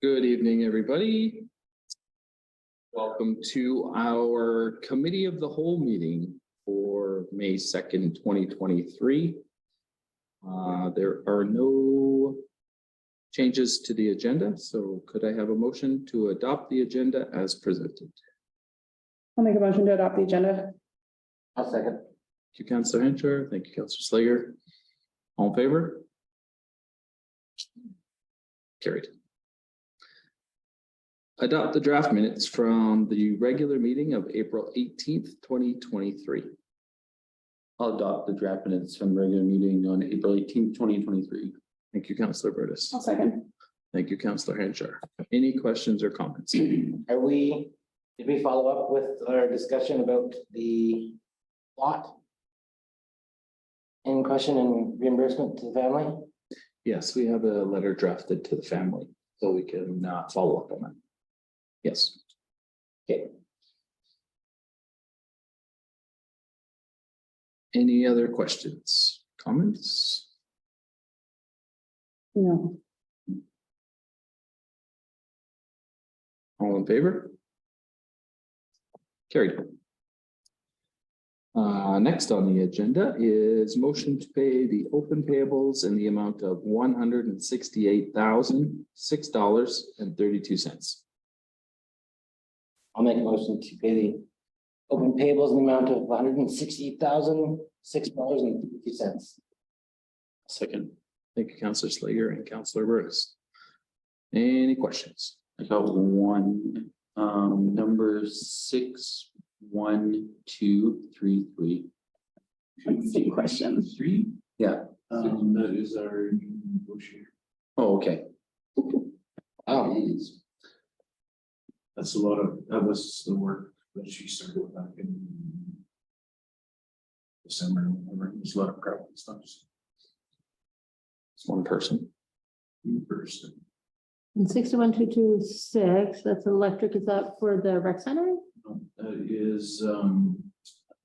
Good evening, everybody. Welcome to our Committee of the Whole meeting for May 2nd, 2023. There are no changes to the agenda, so could I have a motion to adopt the agenda as presented? I'll make a motion to adopt the agenda. I'll second. Thank you, Councillor Hencher. Thank you, Councillor Slager. All in favor? Carried. Adopt the draft minutes from the regular meeting of April 18th, 2023. I'll adopt the draft minutes from the regular meeting on April 18th, 2023. Thank you, Councillor Burtis. I'll second. Thank you, Councillor Hencher. Any questions or comments? Did we follow up with our discussion about the lot in question and reimbursement to the family? Yes, we have a letter drafted to the family, so we can follow up on that. Yes. Okay. Any other questions, comments? No. All in favor? Carried. Next on the agenda is motion to pay the open payables in the amount of $168,006.32. I'll make a motion to pay the open payables in the amount of $168,006.52. Second. Thank you, Councillor Slager and Councillor Burtis. Any questions? I got one, number 61233. That's the question. 3? Yeah. That is our negotiator. Oh, okay. Oh, That's a lot of, that was the work that she started back in December, whenever. It was a lot of crap and stuff. It's one person. First, And 61226, that's electric, is that for the rec center? that is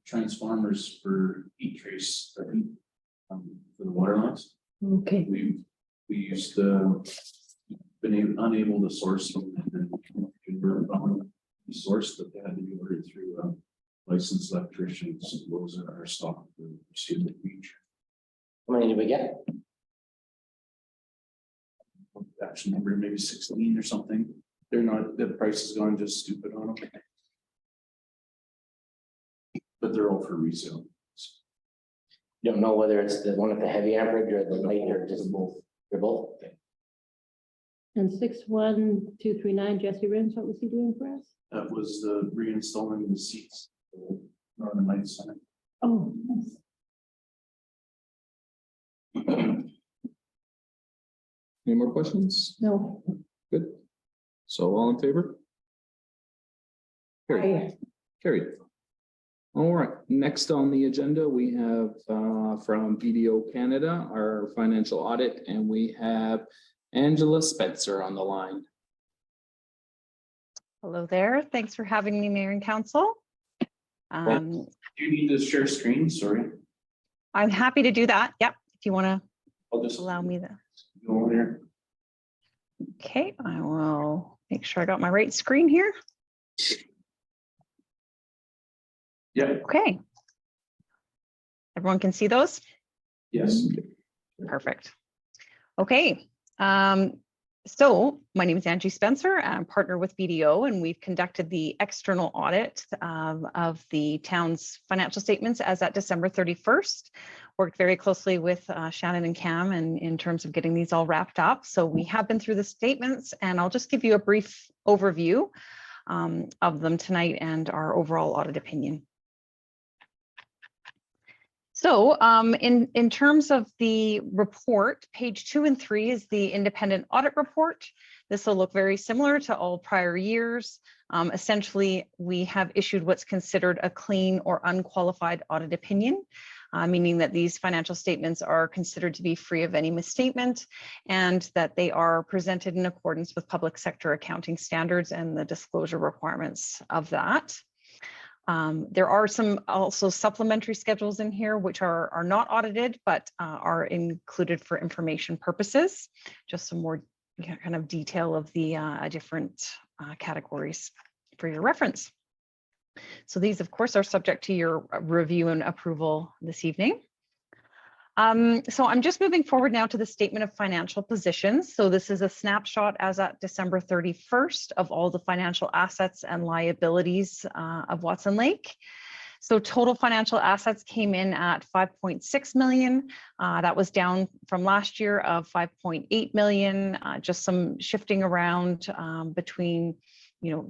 transformers for heat trace for the water lines. Okay, We used unable to source them and then we sourced that they had to be ordered through licensed electricians. Those are our stock for the beach. how many did we get? Actually, number maybe 16 or something. They're not, the price has gone just stupid on them. But they're all for resale. You don't know whether it's the one at the heavy amperage or the light or just both. They're both. Okay. and 61239, Jesse Rins, what was he doing for us? That was the reinstalling the seats. for Northern Lights Center. Oh, nice. Any more questions? No. Good. So all in favor? Carried. Carried. All right, next on the agenda, we have from BDO Canada, our financial audit, and we have Angela Spencer on the line. Hello there. Thanks for having me, Mayor and Council. Do you need to share screen? Sorry. I'm happy to do that. Yep. If you want to I'll just allow me the. go over here. Okay, I will make sure I got my right screen here. Yeah. Okay. Everyone can see those? Yes. Perfect. Okay. So my name is Angie Spencer. I'm partner with BDO, and we've conducted the external audit of the town's financial statements as at December 31st. Worked very closely with Shannon and Cam and in terms of getting these all wrapped up. So we have been through the statements, and I'll just give you a brief overview of them tonight and our overall audit opinion. So in terms of the report, page 2 and 3 is the independent audit report. This will look very similar to all prior years. Essentially, we have issued what's considered a clean or unqualified audit opinion, meaning that these financial statements are considered to be free of any misstatement and that they are presented in accordance with public sector accounting standards and the disclosure requirements of that. There are some also supplementary schedules in here, which are not audited, but are included for information purposes. Just some more kind of detail of the different categories for your reference. So these, of course, are subject to your review and approval this evening. So I'm just moving forward now to the statement of financial positions. So this is a snapshot as at December 31st of all the financial assets and liabilities of Watson Lake. So total financial assets came in at 5.6 million. That was down from last year of 5.8 million, just some shifting around between,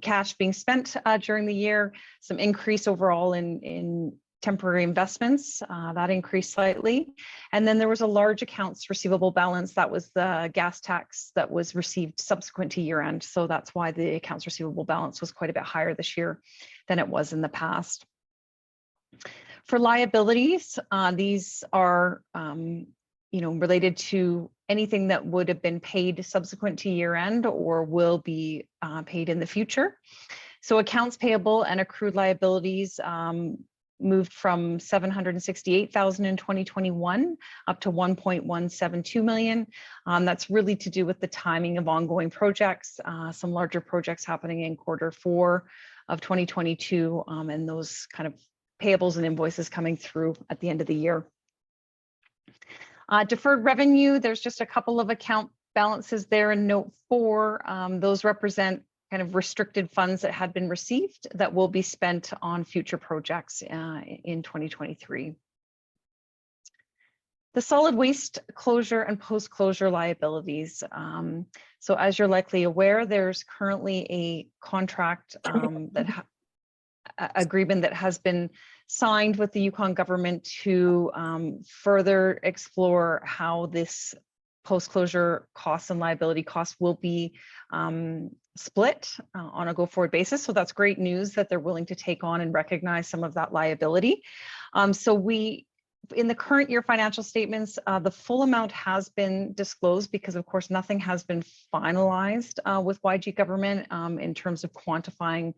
cash being spent during the year, some increase overall in temporary investments, that increased slightly. And then there was a large accounts receivable balance. That was the gas tax that was received subsequent to year end. So that's why the accounts receivable balance was quite a bit higher this year than it was in the past. For liabilities, these are, related to anything that would have been paid subsequent to year end or will be paid in the future. So accounts payable and accrued liabilities moved from 768,000 in 2021 up to 1.172 million. That's really to do with the timing of ongoing projects, some larger projects happening in Q4 of 2022, and those kind of payables and invoices coming through at the end of the year. Deferred revenue, there's just a couple of account balances there in note 4. Those represent kind of restricted funds that had been received that will be spent on future projects in 2023. The solid waste closure and post-closure liabilities. So as you're likely aware, there's currently a contract agreement that has been signed with the Yukon government to further explore how this post-closure costs and liability costs will be split on a go-forward basis. So that's great news that they're willing to take on and recognize some of that liability. So we, in the current year financial statements, the full amount has been disclosed because, of course, nothing has been finalized with YG government in terms of quantifying,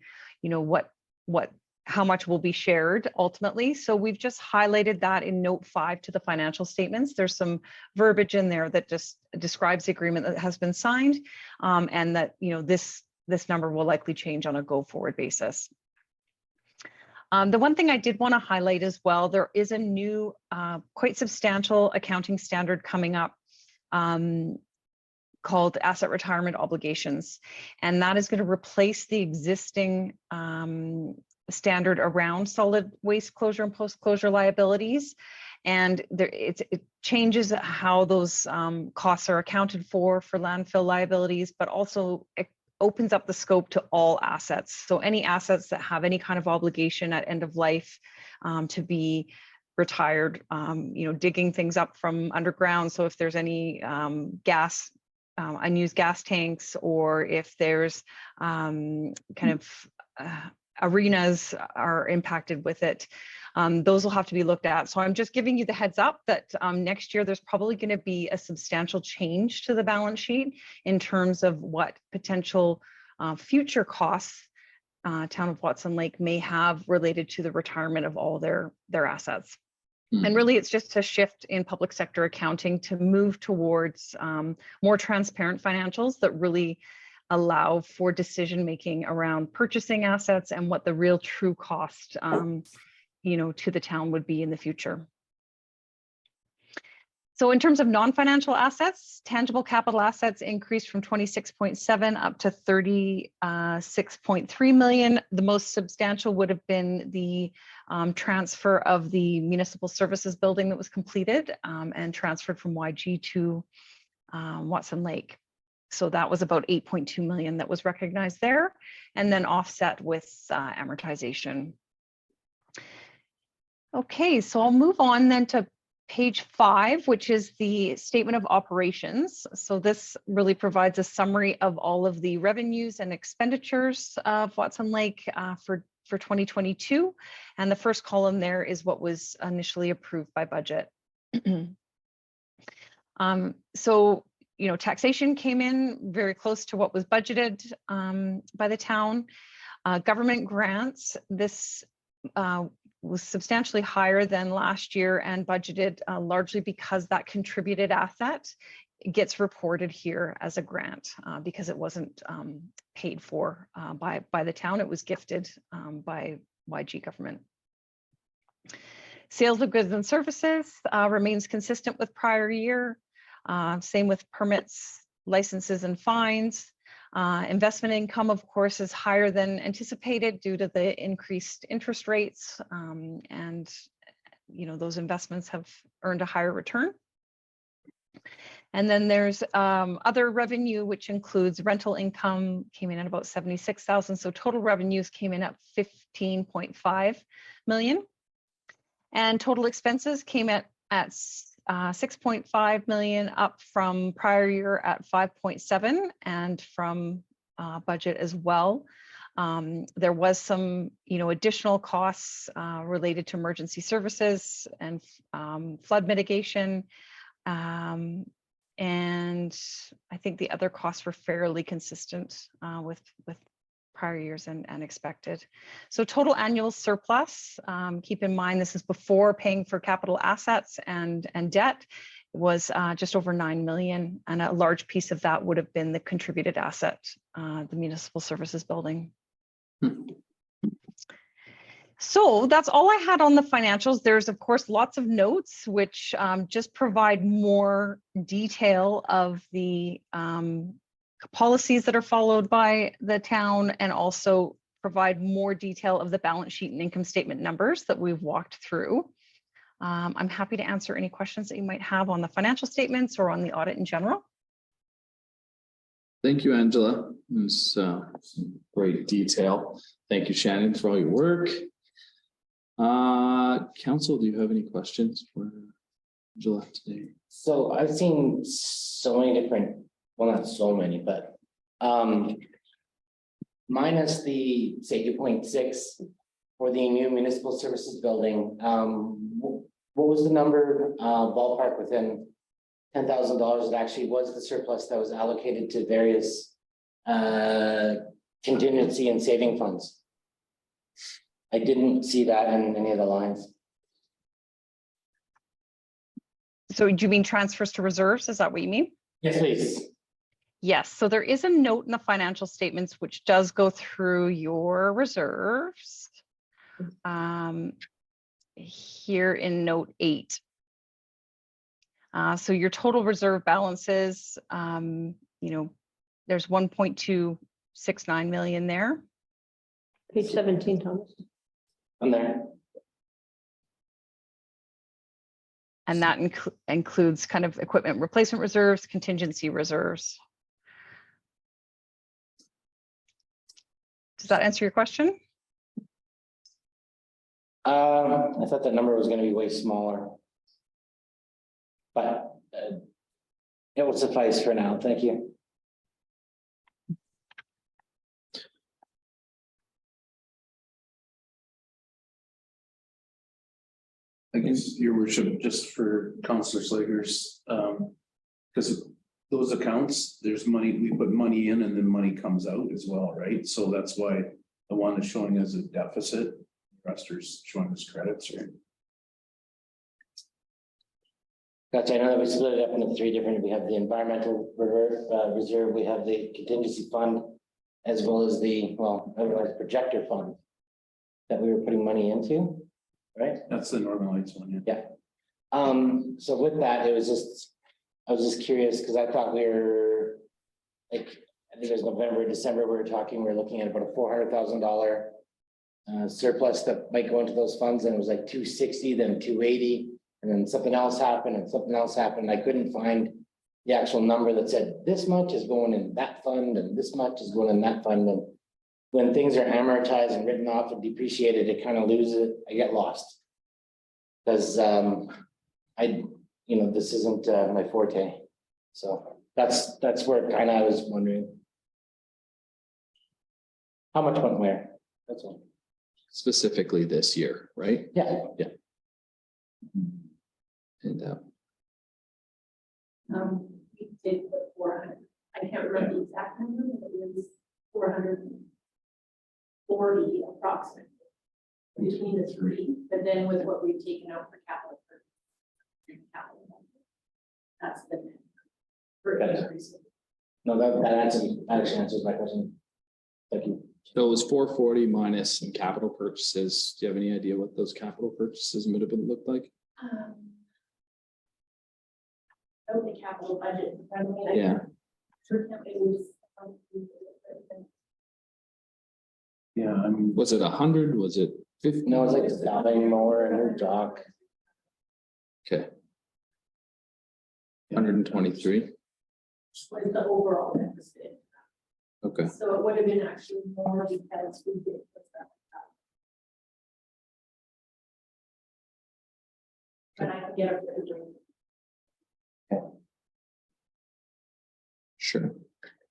how much will be shared ultimately. So we've just highlighted that in note 5 to the financial statements. There's some verbiage in there that just describes the agreement that has been signed, and that this number will likely change on a go-forward basis. The one thing I did want to highlight as well, there is a new quite substantial accounting standard coming up called asset retirement obligations, and that is going to replace the existing standard around solid waste closure and post-closure liabilities. And it changes how those costs are accounted for landfill liabilities, but also it opens up the scope to all assets. So any assets that have any kind of obligation at end of life to be retired, digging things up from underground. So if there's any gas, unused gas tanks, or if there's arenas are impacted with it, those will have to be looked at. So I'm just giving you the heads up that next year there's probably going to be a substantial change to the balance sheet in terms of what potential future costs Town of Watson Lake may have related to the retirement of all their assets. And really, it's just a shift in public sector accounting to move towards more transparent financials that really allow for decision-making around purchasing assets and what the real true cost, to the town would be in the future. So in terms of non-financial assets, tangible capital assets increased from 26.7 up to 36.3 million. The most substantial would have been the transfer of the municipal services building that was completed and transferred from YG to Watson Lake. So that was about 8.2 million that was recognized there, and then offset with amortization. Okay, so I'll move on then to page 5, which is the statement of operations. So this really provides a summary of all of the revenues and expenditures of Watson Lake for 2022. And the first column there is what was initially approved by budget. Taxation came in very close to what was budgeted by the town. Government grants, this was substantially higher than last year and budgeted largely because that contributed asset gets reported here as a grant because it wasn't paid for by the town. It was gifted by YG government. Sales of goods and services remains consistent with prior year. Same with permits, licenses, and fines. Investment income, of course, is higher than anticipated due to the increased interest rates, and those investments have earned a higher return. And then there's other revenue, which includes rental income, came in at about 76,000. So total revenues came in at 15.5 million. And total expenses came at 6.5 million, up from prior year at 5.7 and from budget as well. There was some, additional costs related to emergency services and flood mitigation. And I think the other costs were fairly consistent with prior years and expected. So total annual surplus, keep in mind this is before paying for capital assets and debt, was just over 9 million, and a large piece of that would have been the contributed asset, the municipal services building. So that's all I had on the financials. There's of course lots of notes which just provide more detail of the policies that are followed by the town, and also provide more detail of the balance sheet and income statement numbers that we've walked through. I'm happy to answer any questions that you might have on the financial statements or on the audit in general. Thank you, Angela. It's some great detail. Thank you, Shannon, for all your work. Council, do you have any questions for Angela today? So I've seen so many different, well, not so many, but minus the, say, 2.6 for the new municipal services building, what was the number ballpark within $10,000 that actually was the surplus that was allocated to various contingency and saving funds? I didn't see that in any of the lines. So do you mean transfers to reserves? Is that what you mean? Yes, please. Yes, so there is a note in the financial statements which does go through your reserves. Here in note 8. So your total reserve balances, there's 1.269 million there. Page 17, Thomas. On there. And that includes kind of equipment replacement reserves, contingency reserves. Does that answer your question? I thought that number was going to be way smaller. But it will suffice for now. Thank you. I guess, your worship, just for Councillor Slager's, because those accounts, there's money, we put money in and then money comes out as well, right? So that's why the one is showing as a deficit, the rest are showing as credits, right? Gotcha. I know that we split it up into 3 different, we have the environmental reserve, we have the contingency fund, as well as the, well, otherwise projector fund that we were putting money into, right? That's the normalized one, yeah. So with that, it was just, I was just curious because I thought we were like, I think it was November, December, we were talking, we were looking at about a $400,000 surplus that might go into those funds, and it was like 260, then 280, and then something else happened and something else happened. I couldn't find the actual number that said this much is going in that fund and this much is going in that fund. And when things are amortized and written off and depreciated, it kind of loses it. I get lost because this isn't my forte. So that's where kind of I was wondering how much went where. That's all. Specifically this year, right? Yeah. Yeah. And We did put 400. I can't remember the exact number, but it was 440 approximately. between the three, but then with what we've taken out for capital. That's the. net for Got it. increase. No, that actually answers my question. Thank you. So it was 440 minus some capital purchases. Do you have any idea what those capital purchases would have been looked like? Out the capital budget. I mean, I Yeah, sure can't it was. Yeah, I mean, was it 100? Was it 50? No, it's like stopping mower and new dock. Okay. 123. Was the overall deficit. Okay, So it would have been actually more because we did. put that up. But I can get a picture. sure.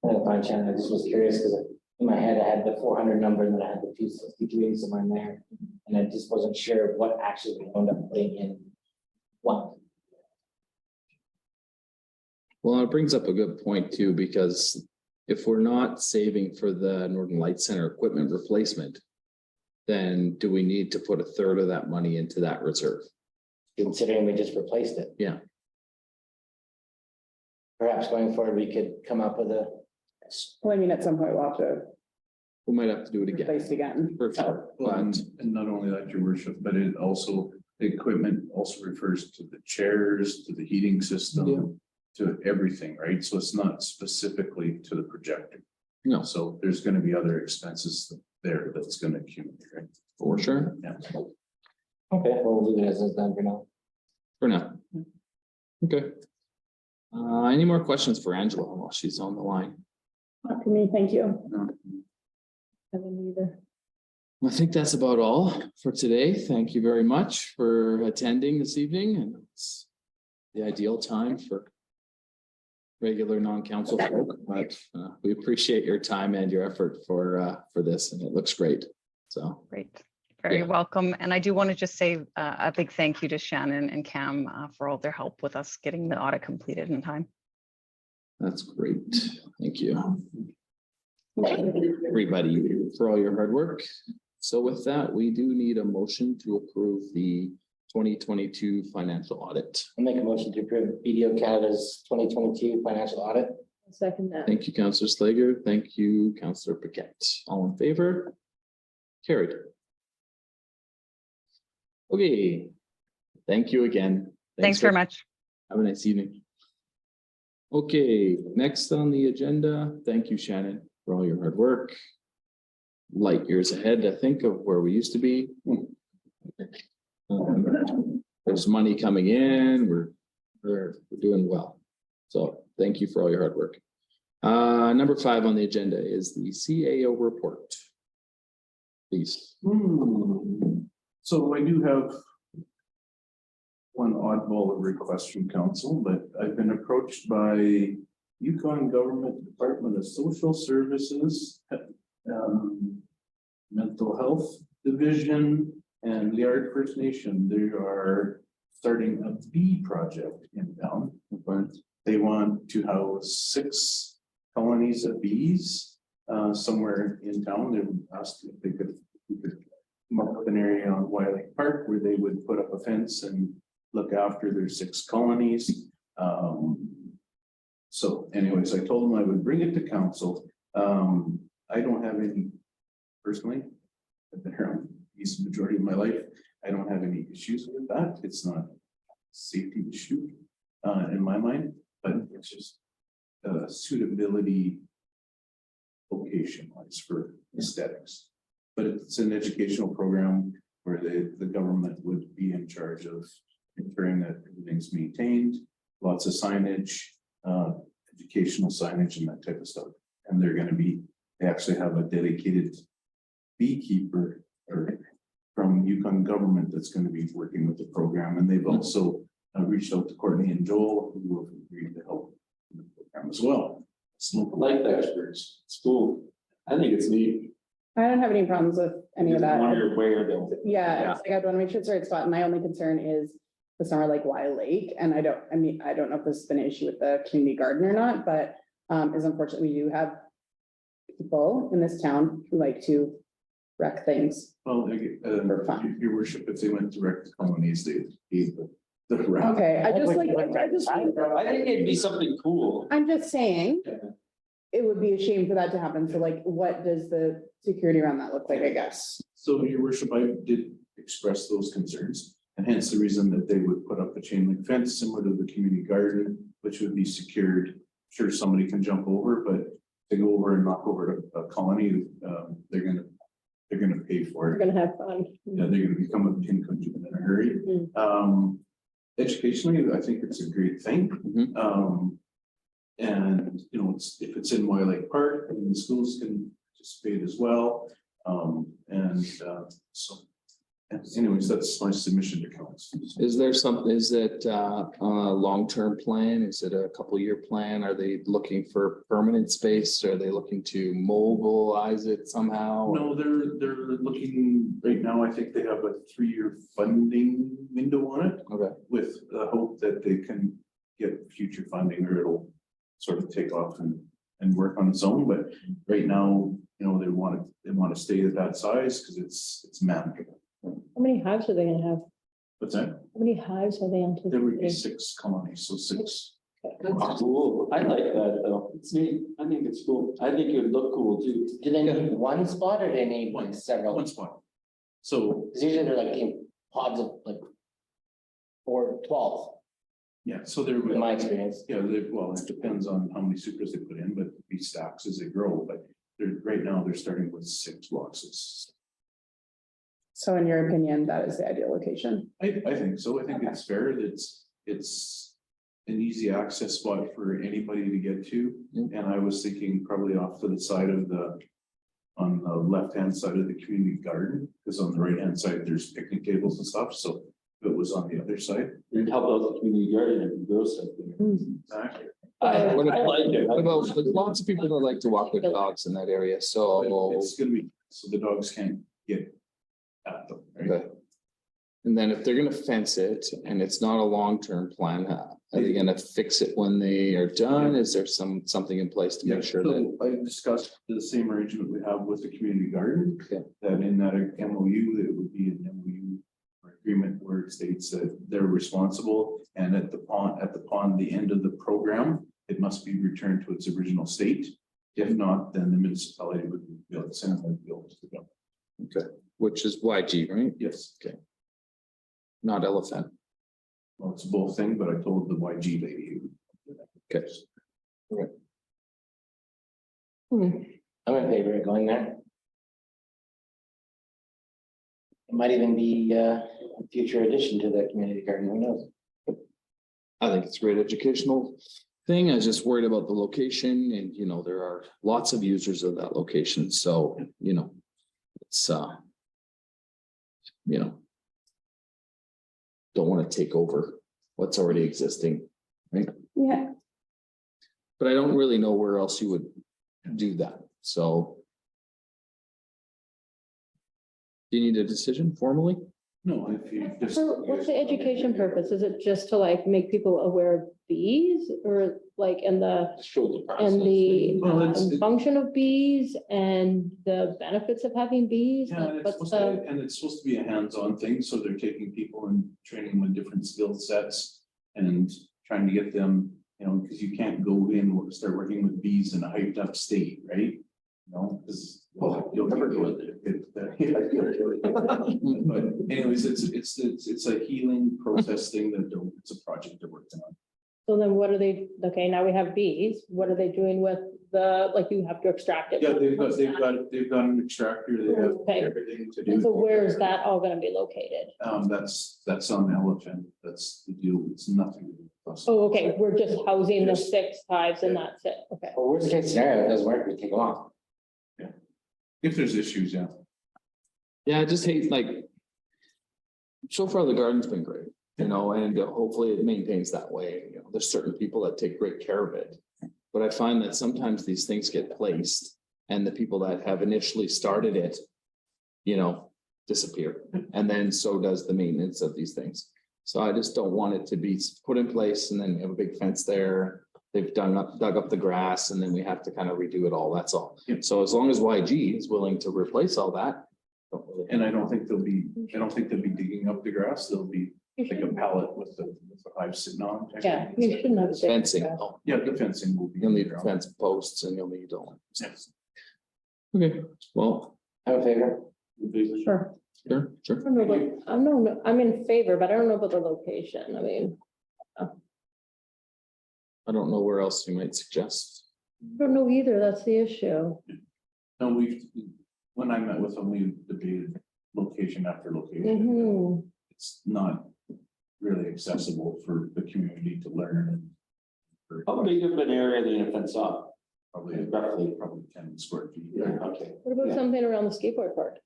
Fine, Shannon, I just was curious because in my head I had the 400 number and then I had the 263 somewhere in there. And I just wasn't sure what actually we wound up putting in what. Well, it brings up a good point too, because if we're not saving for the Northern Light Center equipment replacement, then do we need to put a third of that money into that reserve? Considering we just replaced it. Yeah. Perhaps going forward, we could come up with a, Well, I mean, at some point we'll have to We might have to do it again. replace again. For sure, well, but and not only that, your worship, but it also, the equipment also refers to the chairs, to the heating system. To everything, right? So it's not specifically to the projector. no, So there's gonna be other expenses there that's gonna accumulate, right? for sure, Yeah. okay, we'll leave it as it's done for now. for now. Okay. Any more questions for Angela while she's on the line? Not for me, thank you. No. Haven't either. I think that's about all for today. Thank you very much for attending this evening, and it's the ideal time for regular non-council folk, but we appreciate your time and your effort for this, and it looks great. So, Great. Very Yeah. welcome. And I do want to just say a big thank you to Shannon and Cam for all their help with us getting the audit completed in time. that's great. Thank you. Everybody for all your hard work. So with that, we do need a motion to approve the 2022 financial audit. I'll make a motion to approve BDO Canada's 2022 financial audit. Second that. Thank you, Councillor Slager. Thank you, Councillor Paquette. All in favor? Carried. Okay. Thank you again. Thanks very much. Have a nice evening. Okay, next on the agenda, thank you, Shannon, for all your hard work. Light years ahead, I think, of where we used to be. There's money coming in, we're doing well. So thank you for all your hard work. Number 5 on the agenda is the CAO report. Please. So I do have one oddball request from council, but I've been approached by Yukon Government Department of Social Services, Mental Health Division, and Liard First Nation. They are starting a bee project in town. They want to house 6 colonies of bees somewhere in town. They asked if they could come up with an area on Wiley Park where they would put up a fence and look after their 6 colonies. So anyways, I told them I would bring it to council. I don't have any, personally, I've been around bees the majority of my life. I don't have any issues with that. It's not a safety issue in my mind, but it's just suitability location wise for aesthetics. But it's an educational program where the government would be in charge of ensuring that everything's maintained, lots of signage, educational signage and that type of stuff. And they actually have a dedicated beekeeper from Yukon government that's going to be working with the program. And they've also reached out to Courtney and Joel, who have agreed to help in the program as well. Like the experts, it's cool. I think it's neat. I don't have any problems with any of that. Wonder where they'll. Yeah, it's like I want to make sure it's the right spot. My only concern is the Somewhere Lake Wild Lake. And I don't know if this has been an issue with the community garden or not, but is unfortunately we do have people in this town who like to wreck things. Well, For fun. your worship, if they went direct to colonies, they gave the route. Okay, I just like, I think it'd be something cool. I'm just saying. Yeah. It would be a shame for that to happen. So like, what does the security around that look like, I guess? So your worship, I did express those concerns, and hence the reason that they would put up a chain link fence similar to the community garden, which would be secured. Sure, somebody can jump over, but they go over and knock over a colony, they're gonna pay for We're it. gonna have fun. Yeah, they're gonna become a pin country in a hurry. Educationally, I think it's a great thing. Mhm. And, you know, if it's in Moy Lake Park, and the schools can participate as well. So. And anyways, that's my submission to council. Is there something, is it a long-term plan? Is it a couple-year plan? Are they looking for permanent space? Are they looking to mobilize it somehow? No, they're looking, right now, I think they have a 3-year funding window on it. Okay. With the hope that they can get future funding or it'll sort of take off and work on its own, but right now, you know, they want to stay at that size because it's manageable. How many hives are they gonna have? What's that? How many hives are they There would be anticipating? 6 colonies, so 6. That's cool. I like that though. It's neat. I think it's cool. I think it would look cool too. Do they need one spot or they need One. several? One spot. So, Because usually they're like in pods of like 4, 12, yeah, so there in would, my experience. yeah, well, it depends on how many supers they put in, but it'd be stacks as they grow, but right now, they're starting with 6 boxes. So in your opinion, that is the ideal location? I think so. I think it's fair. It's an easy access spot for anybody to get to. Mm. And I was thinking probably off to the side of on the left-hand side of the community garden, because on the right-hand side, there's picnic tables and stuff. So if it was on the other side. It'd help out the community garden and grow something. Exactly. I What about- like it. What about, there's lots of people that like to walk with dogs in that area, so, It's gonna be, so the dogs can't get at them, right? okay. And then if they're gonna fence it and it's not a long-term plan, are they gonna fix it when they are done? Is there something in place to Yeah, make sure that? so I discussed the same arrangement we have with the community garden. Okay. That in that MOU, it would be an MOU or agreement where it states that they're responsible and at the pond, the end of the program, it must be returned to its original state. If not, then the municipality would be able to send them bills to go. Okay, which is YG, right? Yes, Not elephant. well, it's a both thing, but I told the YG lady. Okay. I'm in favor of going there. It might even be a future addition to the community garden, who knows? I think it's a great educational thing. I was just worried about the location and, you know, there are lots of users of that location, so, you know, it's, you know, don't want to take over what's already existing, Yeah, but I don't really know where else you would do that, so. Do you need a decision formally? No, if you just. So what's the education purpose? Is it just to like make people aware of bees or like in the Show the process. and the Well, it's- function of bees and the benefits of having bees? Yeah, Like, and it's what's supposed to, the, and it's supposed to be a hands-on thing, so they're taking people and training them with different skill sets. And trying to get them, you know, because you can't go in and start working with bees in a hyped up state, right? You know, because. Well, you'll never go in But anyways, it's a healing process thing it's a project they're working on. so then what are they, okay, now we have bees. What are they doing with the, like you have to extract it? Yeah, they've got an extractor, they have Okay. everything to And so do. where is that all gonna be located? That's on elephant, that's the deal, it's nothing. to do with us. Oh, okay, we're just housing the Yes. 6 hives and that's it, okay. Well, worst case scenario, it doesn't work, we take them off. If there's issues, yeah. Yeah, I just hate like. So far, the garden's been great, you know, and hopefully it maintains that way, you know, there's certain people that take great care of it. But I find that sometimes these things get placed and the people that have initially started it. You know, disappear, and then so does the maintenance of these things. So I just don't want it to be put in place and then have a big fence there. They've dug up the grass and then we have to kind of redo it all, that's all. Yep. So as long as YG is willing to replace all that, And I don't think they'll be digging up the grass. They'll be You like a shouldn't- pallet with the hive sitting on. Yeah, you shouldn't have. a big Fencing, grass. oh, Yeah, the fencing will be. you'll need fence posts and you'll need all. Yes. Okay, well, I'm in favor. Sure. sure, sure. I don't know about- I'm in favor, but I don't know about the location. I mean, I don't know where else you might suggest. I don't know either. That's the issue. No, when I met with them, we debated location after location. Mhm. It's not really accessible for the community to learn. And for How big of an area are they gonna fence off? probably 10 square feet. Okay. What about Yeah. something around the skateboard park?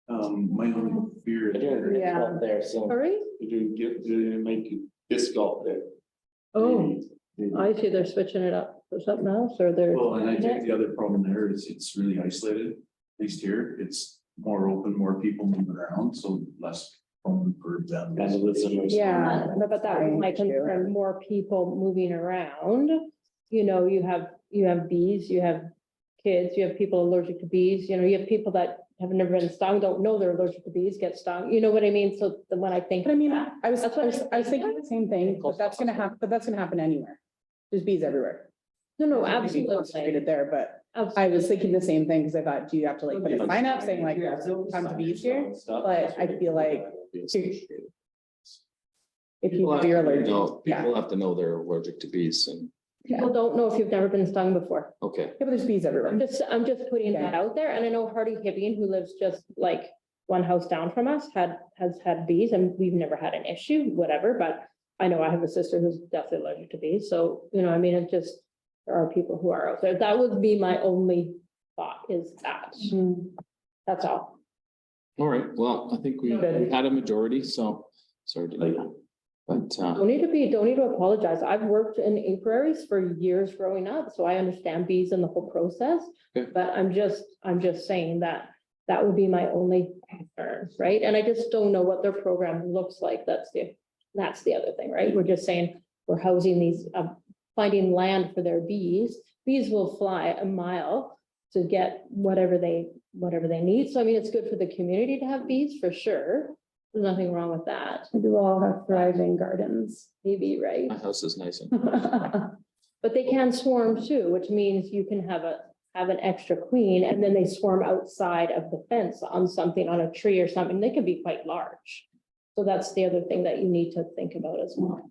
My only fear. They're doing great Yeah. up there soon. Hurry? They're gonna make disc golf there. Oh, Maybe. I see they're switching it up for something else or they're. Well, and I think the other problem there is it's really isolated, at least here, it's more open, more people moving around, so less prone for them. Vandalism. Yeah. But that was my concern, more people moving around. You know, you have bees, you have kids, you have people allergic to bees, you know, you have people that have never been stung, don't know they're allergic to bees, get stung, you know what I mean? So then when I think. But I mean, I was That's what thinking the same thing, but that's gonna happen anywhere. There's bees everywhere. No, Maybe absolutely. concentrated there, but I Absolutely. was thinking the same thing, because I thought, do you have to like put a sign up saying like, come to bees here? But I feel like if you know you're allergic, No, yeah. people have to know they're allergic to bees and, People don't know if you've never been stung before. okay, Yeah, but there's bees everywhere. I'm just putting that out there, and I know Hardy Hibbing, who lives just like one house down from us, has had bees, and we've never had an issue, whatever, but I know I have a sister who's definitely allergic to bees, so, you know, I mean, it just, there are people who are out there. That would be my only thought is that, Hmm. that's all. all right, well, I think we Noted. had a majority, so sorry to do that. But, Don't need to apologize. I've worked in apiaries for years growing up, so I understand bees and the whole process. Okay. But I'm just saying that would be my only concern, right? And I just don't know what their program looks like. That's the other thing, right? We're just saying we're housing these, finding land for their bees. Bees will fly a mile to get whatever they need. So I mean, it's good for the community to have bees for sure. There's nothing wrong with that. We do all have thriving gardens. Maybe, right? my house is nice and, But they can swarm too, which means you can have an extra queen and then they swarm outside of the fence on something, on a tree or something. They can be quite large. So that's the other thing that you need to think about as well.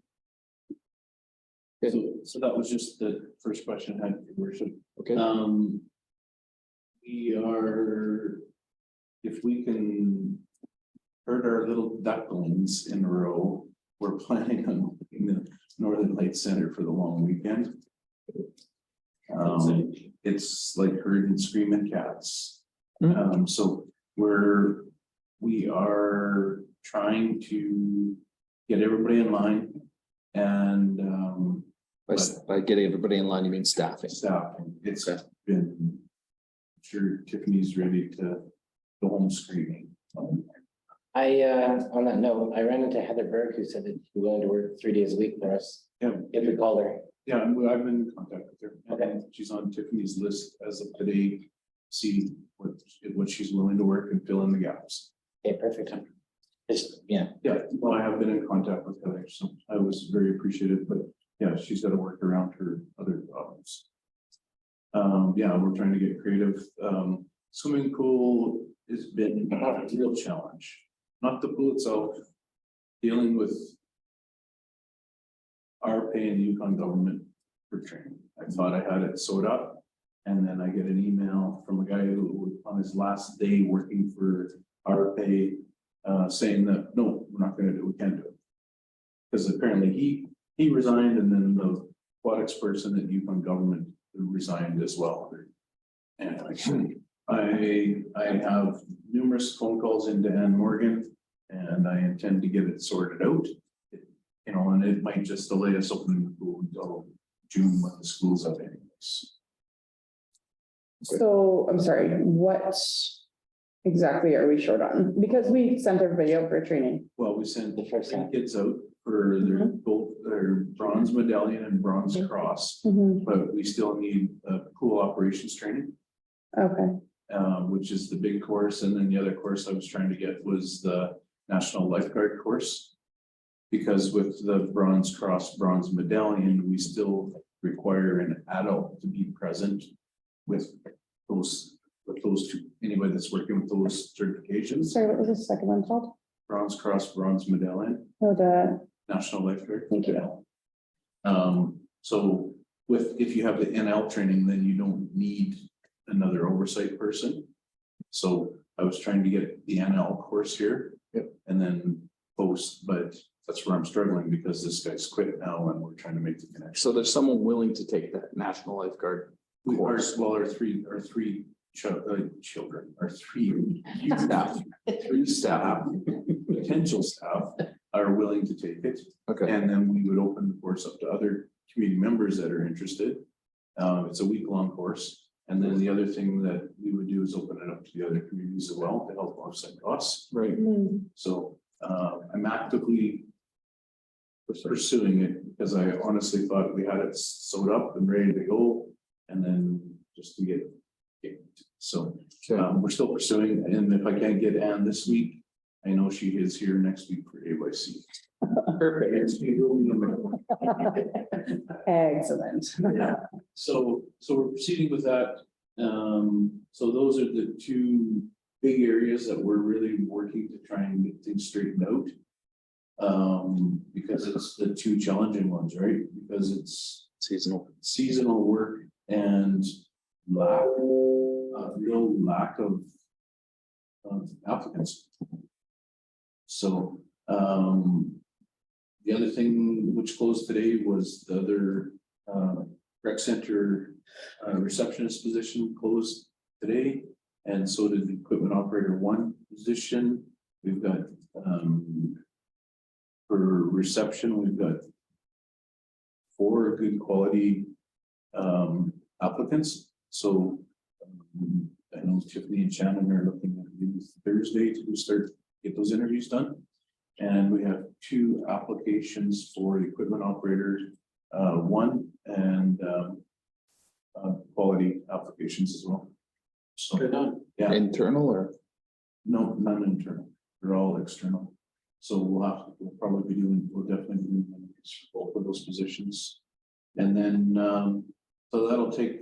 So that was just the first question I had, your worship. okay, We are, if we can herd our little ducklings in a row, we're planning on in the Northern Lights Center for the long weekend. It's like herding screaming cats. So we are trying to get everybody in line and by getting everybody in line, you mean staffing? staffing. It's Okay. been, I'm sure Tiffany's ready to go home screaming. On that note, I ran into Heather Berg, who said that she'd be willing to work 3 days a week for us, Yeah, if we called her. yeah, I've been in contact with her. Okay. She's on Tiffany's list as of today, see what she's willing to work and fill in the gaps. Okay, perfect. Just, yeah, Yeah, well, I have been in contact with Heather, so I was very appreciative, but yeah, she's got to work around her other problems. Yeah, we're trying to get creative. Swimming pool has been a real challenge, not the pool itself, dealing with our paying the Yukon government for training. I thought I had it sewed up. And then I get an email from a guy who was on his last day working for our pay, saying that, no, we're not gonna do it, we can't do it. Because apparently he resigned and then the aquatics person at Yukon government resigned as well. And I have numerous phone calls into Ann Morgan and I intend to get it sorted out. You know, and it might just delay us opening the pool until June when the school's up anyways. So, I'm sorry, what exactly are we short on? Because we sent everybody out for training. Well, we sent The first time. kids out for their both their bronze medallion and bronze cross, but we still need pool operations training. Okay, which is the big course, and then the other course I was trying to get was the National Lifeguard course. Because with the Bronze Cross Bronze Medallion, we still require an adult to be present with those two, anybody that's working with those certifications. Sorry, what was the second one called? Bronze Cross Bronze Medallion, Oh, the, National Lifeguard. thank you. So if you have the NL training, then you don't need another oversight person. So I was trying to get the NL course here. Yep. And then post, but that's where I'm struggling because this guy's quit now and we're trying to make the connection. So there's someone willing to take that National Lifeguard. We are, well, our three children, our three staff, potential staff are willing to take it. Okay, And then we would open the course up to other community members that are interested. It's a week-long course. And then the other thing that we would do is open it up to the other communities as well to help offset costs. right. So I'm actively pursuing it because I honestly thought we had it sewed up and ready to go. And then just to get so we're still pursuing. And if I can't get Ann this week, I know she is here next week for AYC. Perfect. Excellent. So we're proceeding with that. So those are the two big areas that we're really working to try and get things straightened out. Because it's the two challenging ones, right? Because it's seasonal work and real lack of applicants. So, the other thing which closed today was the other, rec center, receptionist position closed today. And so did the equipment operator 1 position. We've got, for reception, we've got 4 good quality, applicants. So, I know Tiffany and Shannon are looking at maybe Thursday to start, get those interviews done. And we have 2 applications for equipment operator 1 and quality applications as well. So, yeah, Internal or? no, none internal. They're all external. So we'll probably be doing, we'll definitely be doing interviews for both of those positions. And then, so that'll take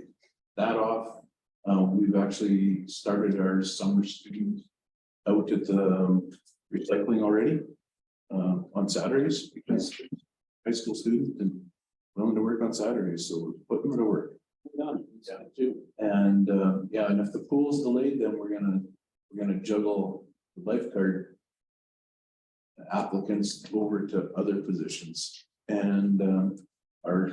that off. We've actually started our summer student out at the recycling already on Saturdays because high school student and willing to work on Saturdays, so we're putting them to work. Yeah, too. And yeah, and if the pool's delayed, then we're gonna juggle the lifeguard applicants over to other positions. And our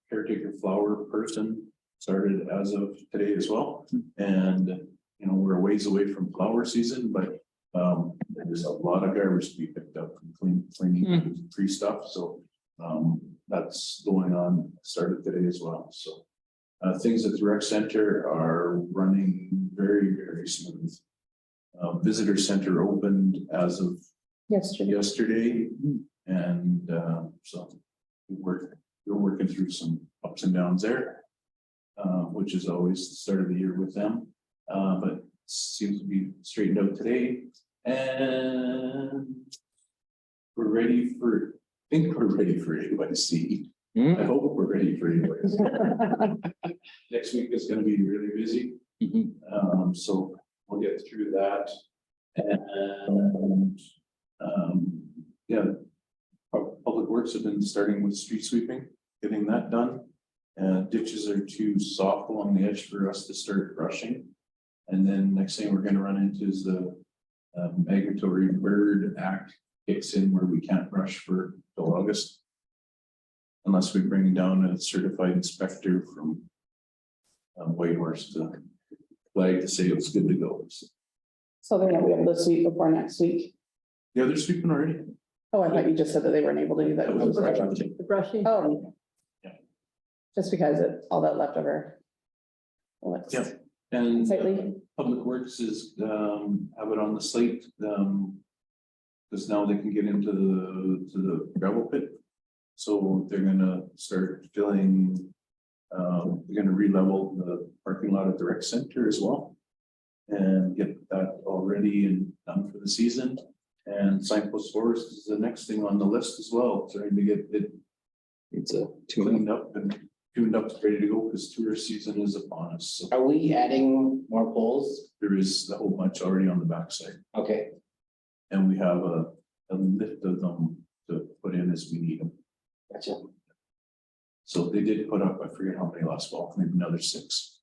caretaker flower person started as of today as well. And you know, we're a ways away from flower season, but there's a lot of garbage to be picked up from cleaning free stuff. So that's going on, started today as well. So things at the rec center are running very, very smooth. Visitor center opened as of yesterday. And so we're working through some ups and downs there, which is always the start of the year with them. But seems to be straightened out today. And we're ready for, I think we're ready for AYC. I hope we're ready for AYC. Next week is gonna be really busy. So we'll get through that. And yeah, Public Works have been starting with street sweeping, getting that done. Ditches are too soft along the edge for us to start brushing. And then next thing we're gonna run into is the Migratory Bird Act kicks in where we can't brush for till August. Unless we bring down a certified inspector from Whitehorse to flag to say it's good to go. So they're gonna be able to sweep before next week. Yeah, they're sweeping already. Oh, I thought you just said that they weren't able to do that. That was The brushing. Oh. Yeah. Just because it's all that leftover. Looks Yeah. And tightly. Public Works is have it on the slate, because now they can get into the gravel pit. So they're gonna start filling We're gonna re-level the parking lot at the rec center as well. And get that all ready and done for the season. And Signpost Forest is the next thing on the list as well, trying to get it It's a two. cleaned up and tuned up, ready to go, because tourist season is upon us. So Are we adding more poles? there is a whole bunch already on the backside, Okay, and we have a lift of them to put in as we need them. gotcha. So they did put up, I forget how many last fall, maybe another 6.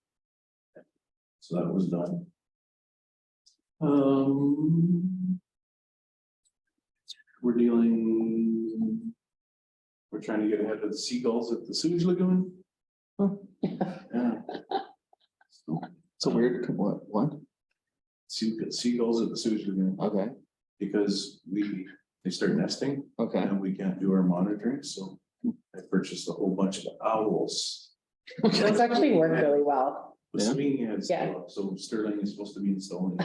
So that was done. We're trying to get ahead of the seagulls at the sewage lagoon. Yeah. It's a weird, what? Seagulls at the sewage lagoon, Okay, because they start nesting okay. and we can't do our monitoring, so I purchased a whole bunch of owls. It's actually worked really well. With Yeah. swinging heads, Yeah. so Sterling is supposed to be installing.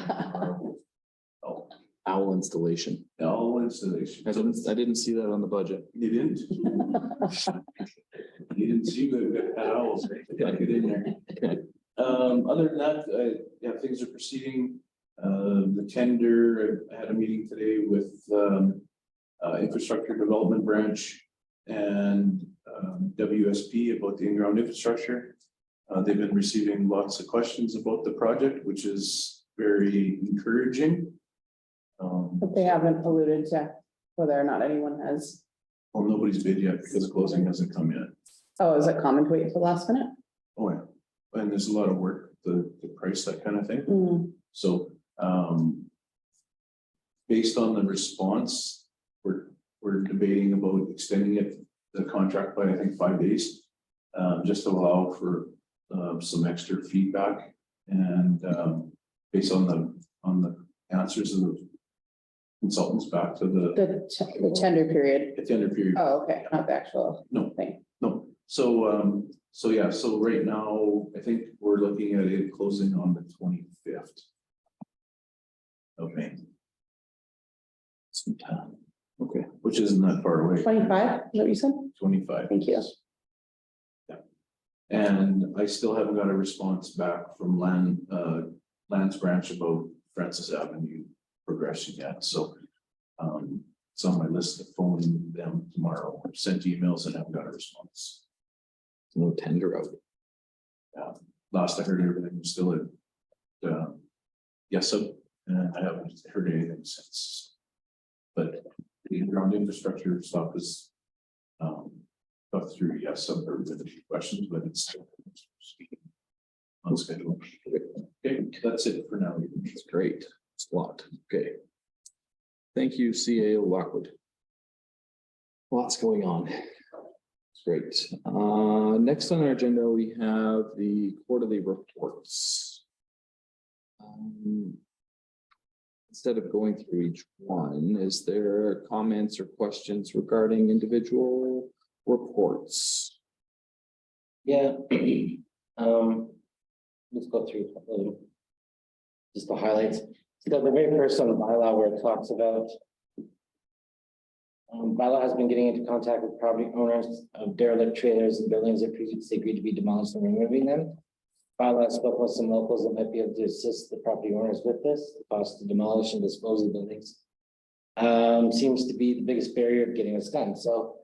Oh, Owl installation. owl installation. I didn't see that on the budget. You didn't? You didn't see that we had owls, right? Got it in there. Other than that, yeah, things are proceeding. The tender, I had a meeting today with, infrastructure development branch and, WSP about the in-ground infrastructure. They've been receiving lots of questions about the project, which is very encouraging. But they haven't alluded to whether or not anyone has, Well, nobody's bid yet because closing hasn't come yet. oh, is it common to wait till the last minute? Oh, yeah. And there's a lot of work, the price, that kind of thing. Hmm, So, based on the response, we're debating about extending the contract by, I think, 5 days. Just to allow for, some extra feedback and, based on the answers of the consultants back to the tender period. at the end of period. Oh, okay, not the actual No. thing. No, so yeah, so right now, I think we're looking at it closing on the 25th. of May. Okay. Which isn't that far away. 25, is that what you said? 25. Thank you. And I still haven't got a response back from Land's branch about Francis Avenue progression yet, so. It's on my list to phone them tomorrow. I've sent emails and haven't got a response. No tender out. Last I heard, everything was still at yes, so, and I haven't heard anything since. But the ground infrastructure stuff is got through, yes, some heard with a few questions, but it's still on schedule. Okay, that's it for now. That's great. It's a lot. Okay. Thank you, CAO Lockwood. Lots going on. It's great. Next on our agenda, we have the quarterly reports. Instead of going through each one, is there comments or questions regarding individual reports? Yeah. Let's go through just the highlights. So the very first on the bylaw where it talks about bylaw has been getting into contact with property owners of derelict trailers and buildings that previously agreed to be demolished and removing them. Bylaw spoke with some locals that might be able to assist the property owners with this, the cost to demolish and dispose of buildings. Seems to be the biggest barrier of getting this done, so.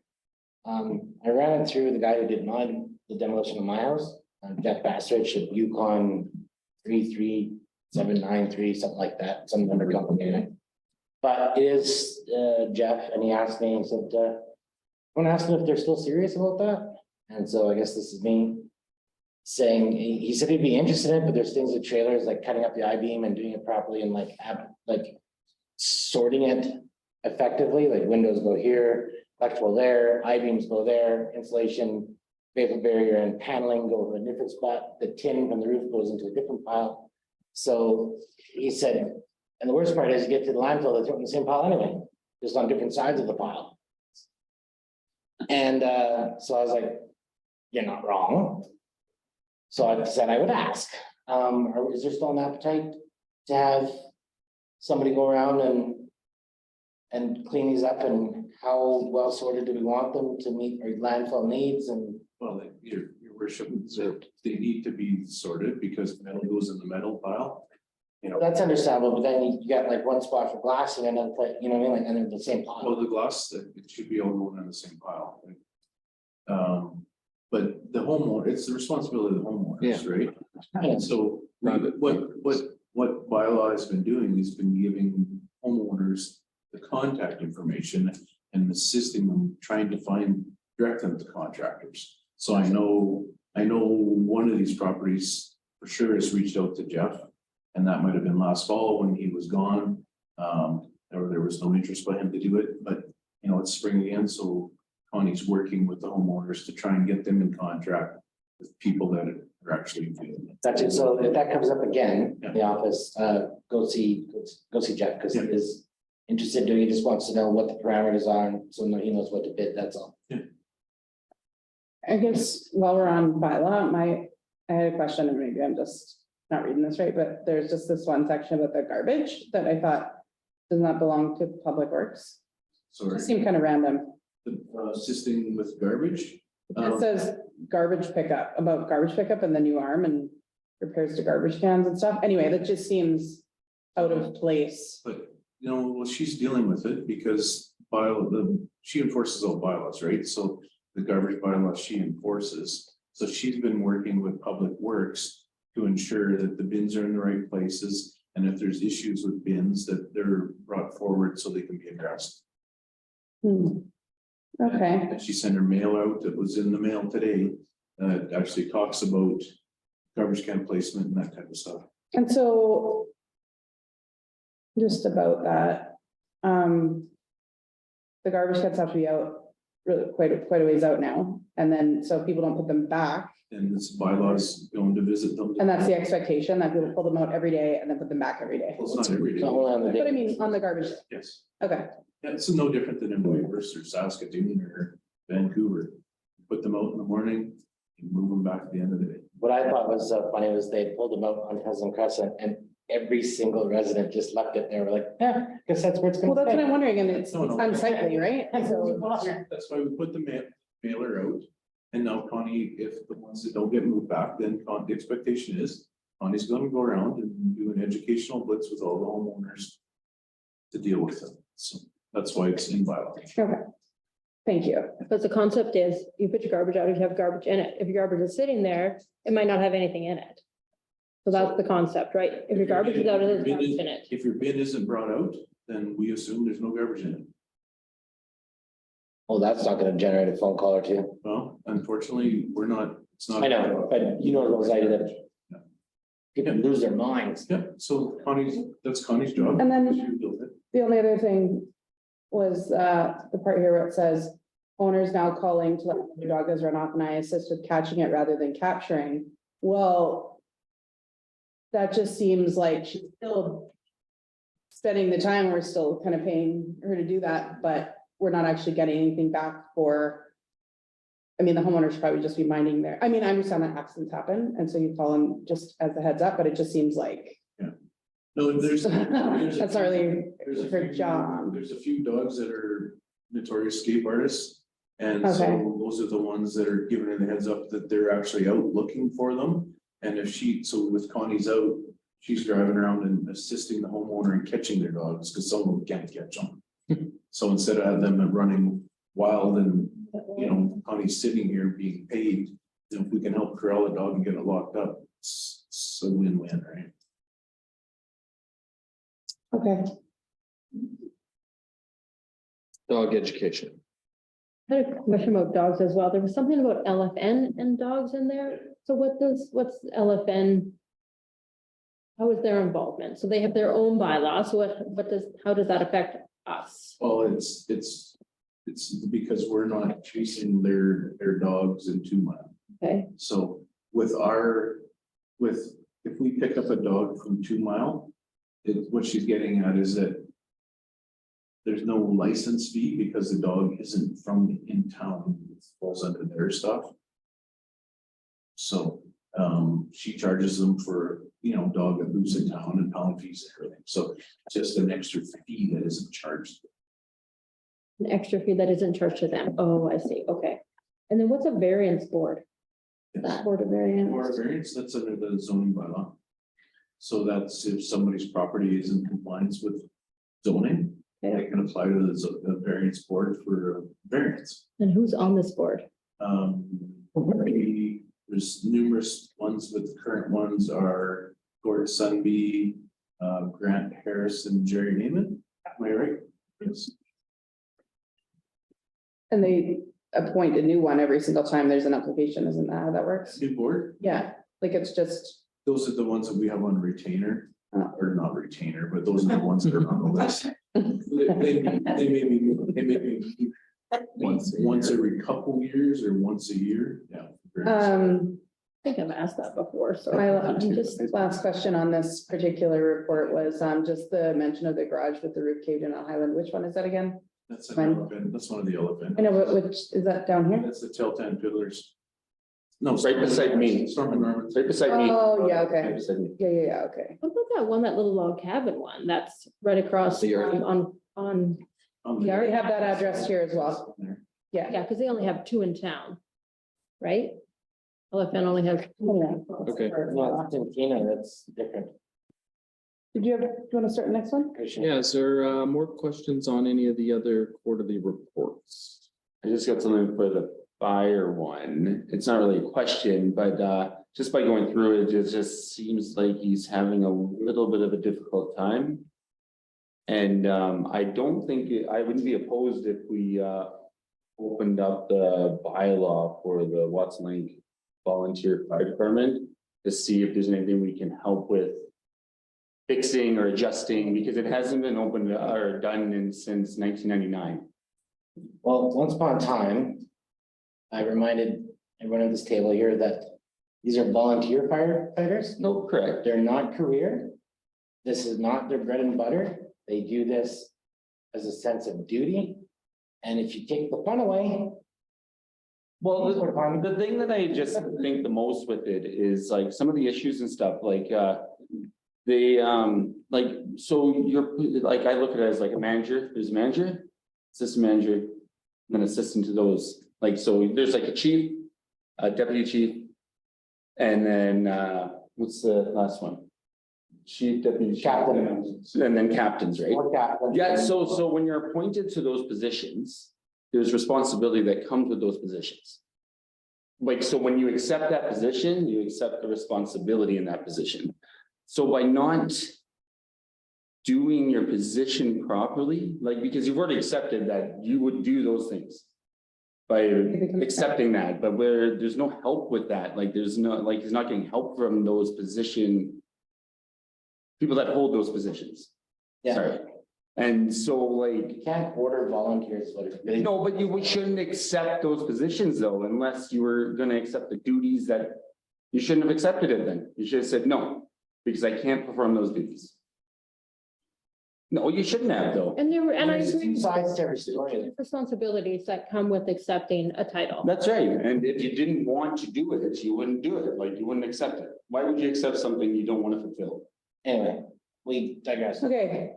I ran it through the guy who did the demolition of my house, Jeff Bassrich at Yukon 33793, something like that, some number company. Right? But it is Jeff, and he asked me, he said, I want to ask them if they're still serious about that. And so I guess this is me saying, he said he'd be interested in it, but there's things with trailers like cutting up the I-beam and doing it properly and like sorting it effectively, like windows go here, electrical there, I-beams go there, insulation, vapor barrier and paneling go to a different spot. The tin from the roof goes into a different pile. So he said, and the worst part is you get to the landfill, they throw it in the same pile anyway, just on different sides of the pile. And so I was like, you're not wrong. So I said I would ask, is there still an appetite to have somebody go around and clean these up, and how well sorted do we want them to meet our landfill needs? And Well, your worship, that they need to be sorted because metal goes in the metal pile. You know, That's understandable, but then you got like one spot for glass and another, you know what I mean, like, and they're the same well, pile. the glass, it should be all going in the same pile. But the homeowner, it's the responsibility of the homeowners, right? And so what bylaw has been doing is been giving homeowners the contact information and assisting them trying to direct them to contractors. So I know one of these properties for sure has reached out to Jeff. And that might have been last fall when he was gone. Or there was no interest by him to do it, but you know, it's spring again, so Connie's working with the homeowners to try and get them in contract with people that are actually doing it. That's it. So if that comes up again in the office, go see Jeff, because he is interested in doing, he just wants to know what the parameters are, so he knows what to bid, that's all. I guess while we're on bylaw, I had a question, and maybe I'm just not reading this right, but there's just this one section about the garbage that I thought does not belong to Public Works. Sorry, It seemed kind of random. assisting with garbage. It says garbage pickup, about garbage pickup and the new arm and repairs to garbage cans and stuff. Anyway, that just seems out of place. But, you know, well, she's dealing with it because she enforces all bylaws, right? So the garbage bylaw she enforces. So she's been working with Public Works to ensure that the bins are in the right places. And if there's issues with bins, that they're brought forward so they can be addressed. Okay, And she sent her mail out that was in the mail today. It actually talks about garbage can placement and that type of stuff. and so just about that, the garbage cans have to be out really quite a ways out now. And then, so people don't put them back. And this bylaws going to visit them. And that's the expectation, that people pull them out every day and then put them back every day. Well, it's not every It's day. only on the But I day. mean, on the garbage, Yes. okay, Yeah, it's no different than in Weavers or Saskatoon or Vancouver. Put them out in the morning, you move them back at the end of the day. What I thought was funny was they pulled them out on Pleasant Crescent and every single resident just left it there, like, yeah, guess that's where it's well, gonna that's what I'm stay. wondering, and it's No, no. unsightly, right? So, That's why we put the mailer out. And now Connie, if the ones that don't get moved back, then the expectation is Connie's gonna go around and do an educational blitz with all the homeowners to deal with it. So that's why it's in bylaw. okay, thank you. Because the concept is you put your garbage out if you have garbage in it. If your garbage is sitting there, it might not have anything in it. So that's the concept, right? If your garbage is out, there's garbage in it. If your bin isn't brought out, then we assume there's no garbage in it. Oh, that's not gonna generate a phone call or two. Well, unfortunately, it's not. I know, but you know those items. People lose their minds. Yeah, so that's Connie's job. And then- She built it. The only other thing was the part here where it says owners now calling to let their dog has run off and I assist with catching it rather than capturing. Well, that just seems like she's still spending the time, we're still kind of paying her to do that, but we're not actually getting anything back for. I mean, the homeowners should probably just be minding I understand that accidents happen, and so you call them just as a heads up, but it just seems like. No, there's. That's not really There's a her few- job. There's a few dogs that are notorious escape artists. And Okay. so those are the ones that are giving her the heads up that they're actually out looking for them. And so with Connie's out, she's driving around and assisting the homeowner in catching their dogs, because some of them can't catch them. So instead of having them running wild and, you know, Connie's sitting here being paid, if we can help corral a dog and get it locked up, it's a win-win, right? Okay, Dog education. I had a question about dogs as well. There was something about LFN and dogs in there. So what's LFN? How is their involvement? So they have their own bylaws. So how does that affect us? Well, it's because we're not chasing their dogs in 2 miles. Okay, So if we pick up a dog from 2 Mile, what she's getting at is that there's no license fee because the dog isn't from in town, it falls under their stuff. So, she charges them for, you know, dog that lives in town and pound fees and everything. So just an extra fee that isn't charged. an extra fee that isn't charged to them. Oh, I see. Okay. And then what's a variance board? That Board of Or Variance. variance, that's under the zoning bylaw. So that's if somebody's property is in compliance with zoning, they can apply to the variance board for a variance. And who's on this board? There's numerous ones, but the current ones are Gordon Sunby, Grant Harris and Jerry Neiman. Am I right? Yes. And they appoint a new one every single time there's an application, isn't that how that works? New board, Yeah, like it's just, those are the ones that we have on retainer, Oh. or not retainer, but those are the ones that are on the list. They may be once every couple years or once a year, yeah. I think I've asked that before, so. my just last question on this particular report was, just the mention of the garage with the roof caved in on Highland. Which one is that again? That's an Fine. elephant, that's one of the elephant. I know, but which, is that down here? That's the Tilton Fiddlers. No. Right beside me. Storm and Norman's. Right beside me. Oh, yeah, okay. Right beside me. Yeah, okay. What about that one, that little log cabin one, that's right across The yard. on, We already have that address here as well. Yeah. yeah, because they only have two in town, right? LFN only has. Okay. Not in Tina, that's different. Did you have, do you want to start the next one? Yeah, is there more questions on any of the other quarterly reports? I just got something for the fire one. It's not really a question, but just by going through it, it just seems like he's having a little bit of a difficult time. And I don't think, I wouldn't be opposed if we opened up the bylaw for the Watson Lake Volunteer Fire Department to see if there's anything we can help with fixing or adjusting, because it hasn't been opened or done since 1999. Well, once upon a time, I reminded everyone at this table here that these are volunteer firefighters. No, correct. They're not career. This is not their bread and butter. They do this as a sense of duty. And if you take the fun away, Well, the thing that I just think the most with it is like some of the issues and stuff, like, so you're, like, I look at it as like a manager, there's a manager, assistant manager, and then assistant to those, like, so there's like a chief, a deputy chief, and then, what's the last one? Chief, deputy. chief, Captain. And then captains, right? or captain. Yeah, so when you're appointed to those positions, there's responsibility that comes with those positions. Like, so when you accept that position, you accept the responsibility in that position. So by not doing your position properly, like, because you've already accepted that you would do those things by accepting that, but where there's no help with that, like, there's no, like, he's not getting help from those people that hold those positions. Yeah, Sorry. And so like, you can't order volunteers, but it's really. no, but you shouldn't accept those positions though, unless you were gonna accept the duties that you shouldn't have accepted it then. You should have said no, because I can't perform those duties. No, you shouldn't have though. And there were, and I There's agree. two sides to every story. There's responsibilities that come with accepting a title. That's right. And if you didn't want to do it, you wouldn't do it. Like, you wouldn't accept it. Why would you accept something you don't want to fulfill? Anyway, we digress. Okay,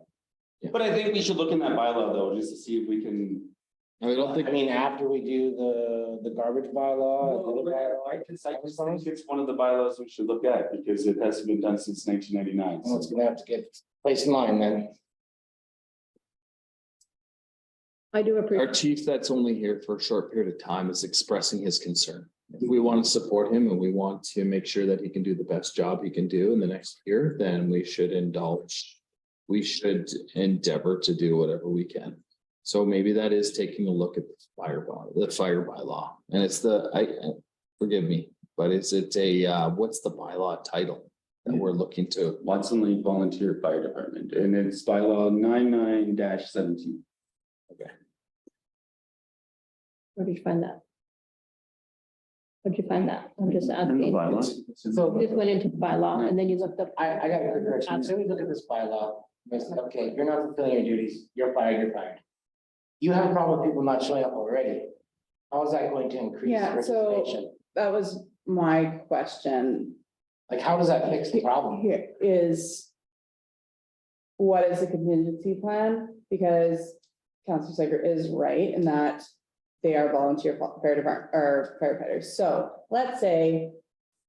But I think we should look in that bylaw though, just to see if we can. I don't think, I mean, after we do the garbage bylaw. the other bylaw, I just think it's one of the bylaws we should look at because it hasn't been done since 1999. Well, it's gonna have to get placed in line then. I do our appreciate. chief that's only here for a short period of time is expressing his concern. We want to support him and we want to make sure that he can do the best job he can do in the next year, then we should indulge. We should endeavor to do whatever we can. So maybe that is taking a look at the fire bylaw, and it's forgive me, but is it what's the bylaw title that we're looking to? Watson Lake Volunteer Fire Department, and it's bylaw 99-17. Where did you find that? Where'd you find that? I'm just asking. So You just went into the bylaw and then you looked up. I got a quick question. So we look at this bylaw, and I said, okay, you're not fulfilling your duties, you're fired, you're fired. You have a problem with people not showing up already. How is that going to increase Yeah, so- participation? that was my question. Like, how does that fix the problem? Here is. What is the contingency plan? Because Councilor Sager is right in that they are volunteer fire department or firefighters. So let's say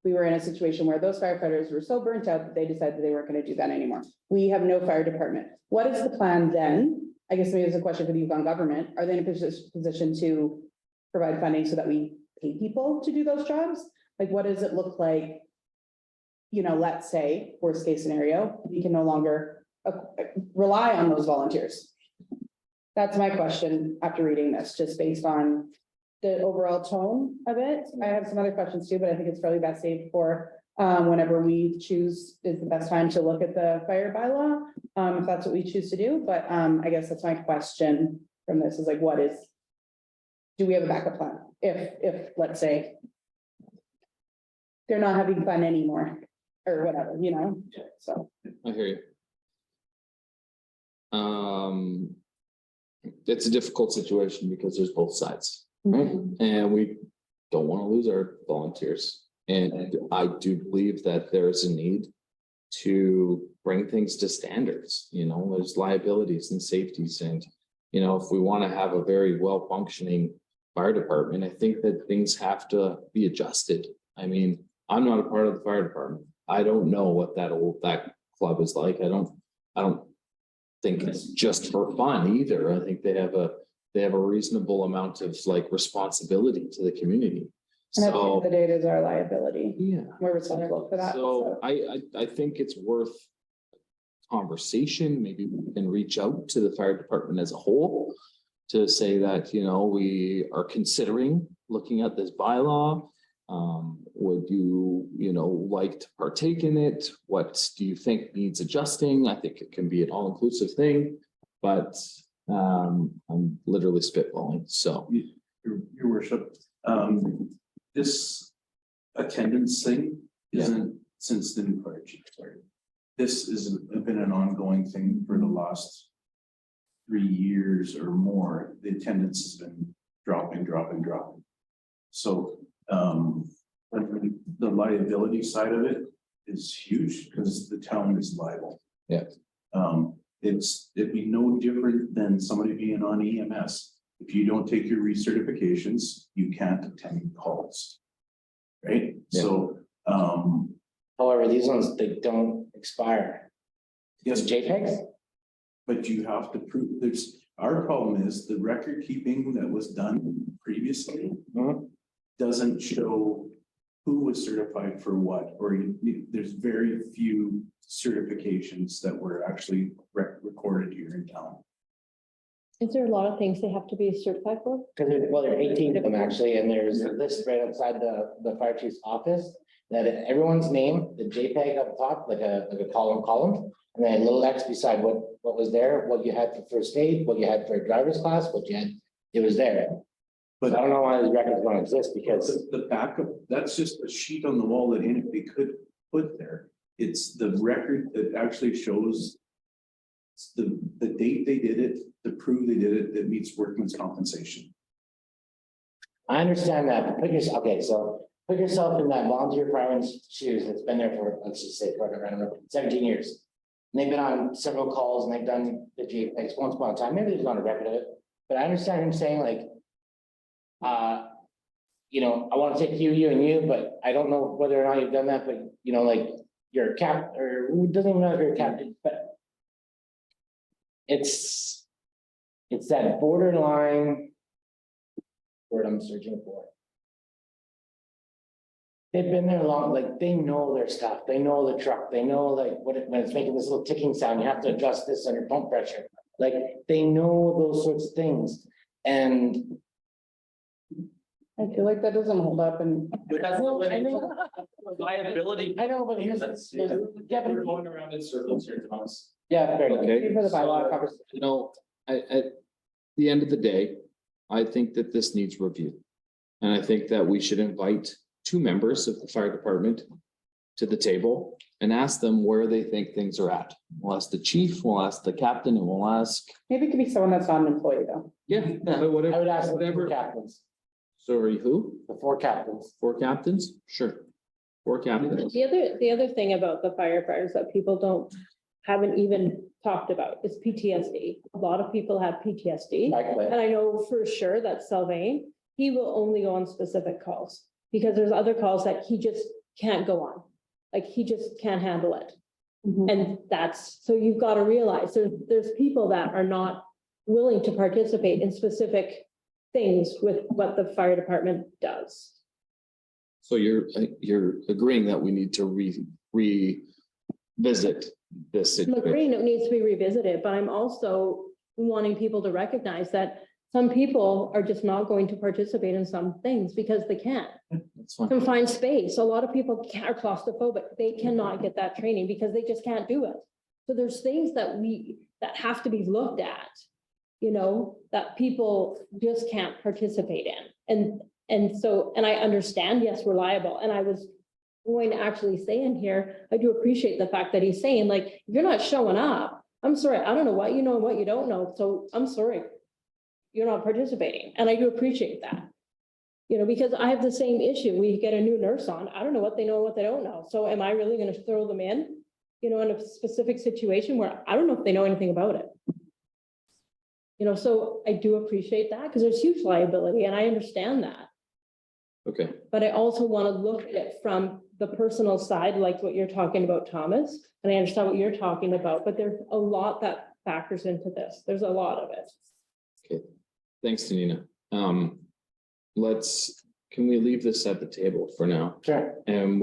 we were in a situation where those firefighters were so burnt out that they decided they weren't going to do that anymore. We have no fire department. What is the plan then? I guess maybe it's a question for the Yukon government. Are they in a position to provide funding so that we pay people to do those jobs? Like, what does it look like? You know, let's say, worst case scenario, we can no longer rely on those volunteers. That's my question after reading this, just based on the overall tone of it. I have some other questions too, but I think it's probably best saved for whenever we choose is the best time to look at the fire bylaw, if that's what we choose to do. But I guess that's my question from this is like, do we have a backup plan? If let's say they're not having fun anymore or whatever, you know, so. I hear you. It's a difficult situation because there's both sides, right? And we don't want to lose our volunteers. And I do believe that there's a need to bring things to standards, you know, there's liabilities and safeties. And, you know, if we want to have a very well functioning fire department, I think that things have to be adjusted. I mean, I'm not a part of the fire department. I don't know what that club is like. I don't think it's just for fun either. I think they have a reasonable amount of like responsibility to the community. And at the end So of the day, it is our liability. yeah, We're responsible for that. so I think it's worth conversation. Maybe we can reach out to the fire department as a whole to say that, you know, we are considering looking at this bylaw. Would you, you know, like to partake in it? What do you think needs adjusting? I think it can be an all-inclusive thing, but I'm literally spitballing, so. Your worship, this attendance thing isn't since the new fire chief started. This has been an ongoing thing for the last 3 years or more. The attendance has been dropping. So the liability side of it is huge because the town is liable. Yeah. It'd be no different than somebody being on EMS. If you don't take your recertifications, you can't attend calls. Right? Yeah. So, However, these ones, they don't expire. yes, JPEGs? but you have to prove, our problem is the record keeping that was done previously doesn't show who was certified for what, or there's very few certifications that were actually recorded here in town. Is there a lot of things they have to be certified for? Because there are 18 of them actually, and there's a list right outside the fire chief's office. That everyone's name, the JPEG up top, like a column, and then a little X beside what was there, what you had for first aid, what you had for a driver's class, what you had, it was there. But I don't know why these records don't exist because The backup, that's just a sheet on the wall that anybody could put there. It's the record that actually shows the date they did it, to prove they did it, that meets workman's compensation. I understand that, but put yourself in that volunteer fireman's shoes that's been there for, let's just say, for around 17 years. And they've been on several calls and they've done the JPEGs once upon a time, maybe there's not a record of it, but I understand him saying like, you know, I want to take you and you, but I don't know whether or not you've done that, but you know, like you're a cap, or who doesn't even know if you're a captain, but it's that borderline word I'm searching for. They've been there long, like they know their stuff, they know the truck, they know like when it's making this little ticking sound, you have to adjust this under pump pressure. Like they know those sorts of things. And I feel like that doesn't hold up and. Liability. I know, but here's. Yeah, but going around in circles here, Thomas. yeah, fair enough. Okay. For the bylaw So, conversation. you know, at the end of the day, I think that this needs review. And I think that we should invite 2 members of the fire department to the table and ask them where they think things are at. We'll ask the chief, we'll ask the captain, and we'll ask. Maybe it could be someone that's not an employee though. Yeah, I would whatever, ask the 4 whatever. captains, Sorry, who? the 4 captains. 4 captains? Sure. 4 captains. The other thing about the firefighters that people haven't even talked about is PTSD. A lot of people have PTSD. Exactly. And I know for sure that Sylvain, he will only go on specific calls because there's other calls that he just can't go on. Like he just can't handle it. Mhm. And that's, so you've got to realize there's people that are not willing to participate in specific things with what the fire department does. So you're agreeing that we need to revisit this I'm situation. agreeing it needs to be revisited, but I'm also wanting people to recognize that some people are just not going to participate in some things because they can't. That's fine. Confined space, a lot of people are claustrophobic, they cannot get that training because they just can't do it. So there's things that that have to be looked at, you know, that people just can't participate in. And I understand, yes, we're liable, and I was going to actually say in here, I do appreciate the fact that he's saying, like, if you're not showing up, I'm sorry, I don't know what you know and what you don't know, so I'm sorry. You're not participating, and I do appreciate that. You know, because I have the same issue. We get a new nurse on. I don't know what they know and what they don't know. So am I really going to throw them in, you know, in a specific situation where I don't know if they know anything about it? You know, so I do appreciate that because there's huge liability and I understand that. Okay, But I also want to look at it from the personal side, like what you're talking about, Thomas. And I understand what you're talking about, but there's a lot that factors into this. There's a lot of it. okay. Thanks, Danina. Can we leave this at the table for now? Sure. And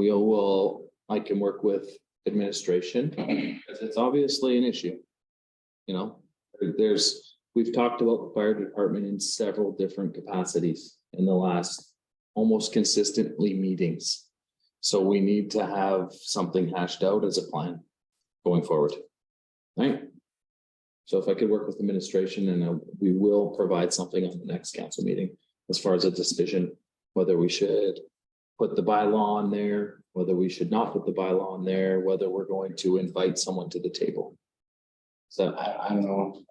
I can work with administration, because it's obviously an issue. You know, we've talked about the fire department in several different capacities in the last almost consistently meetings. So we need to have something hashed out as a plan going forward. Right? So if I could work with administration, and we will provide something on the next council meeting as far as a decision, whether we should put the bylaw on there, whether we should not put the bylaw on there, whether we're going to invite someone to the table. So I don't know.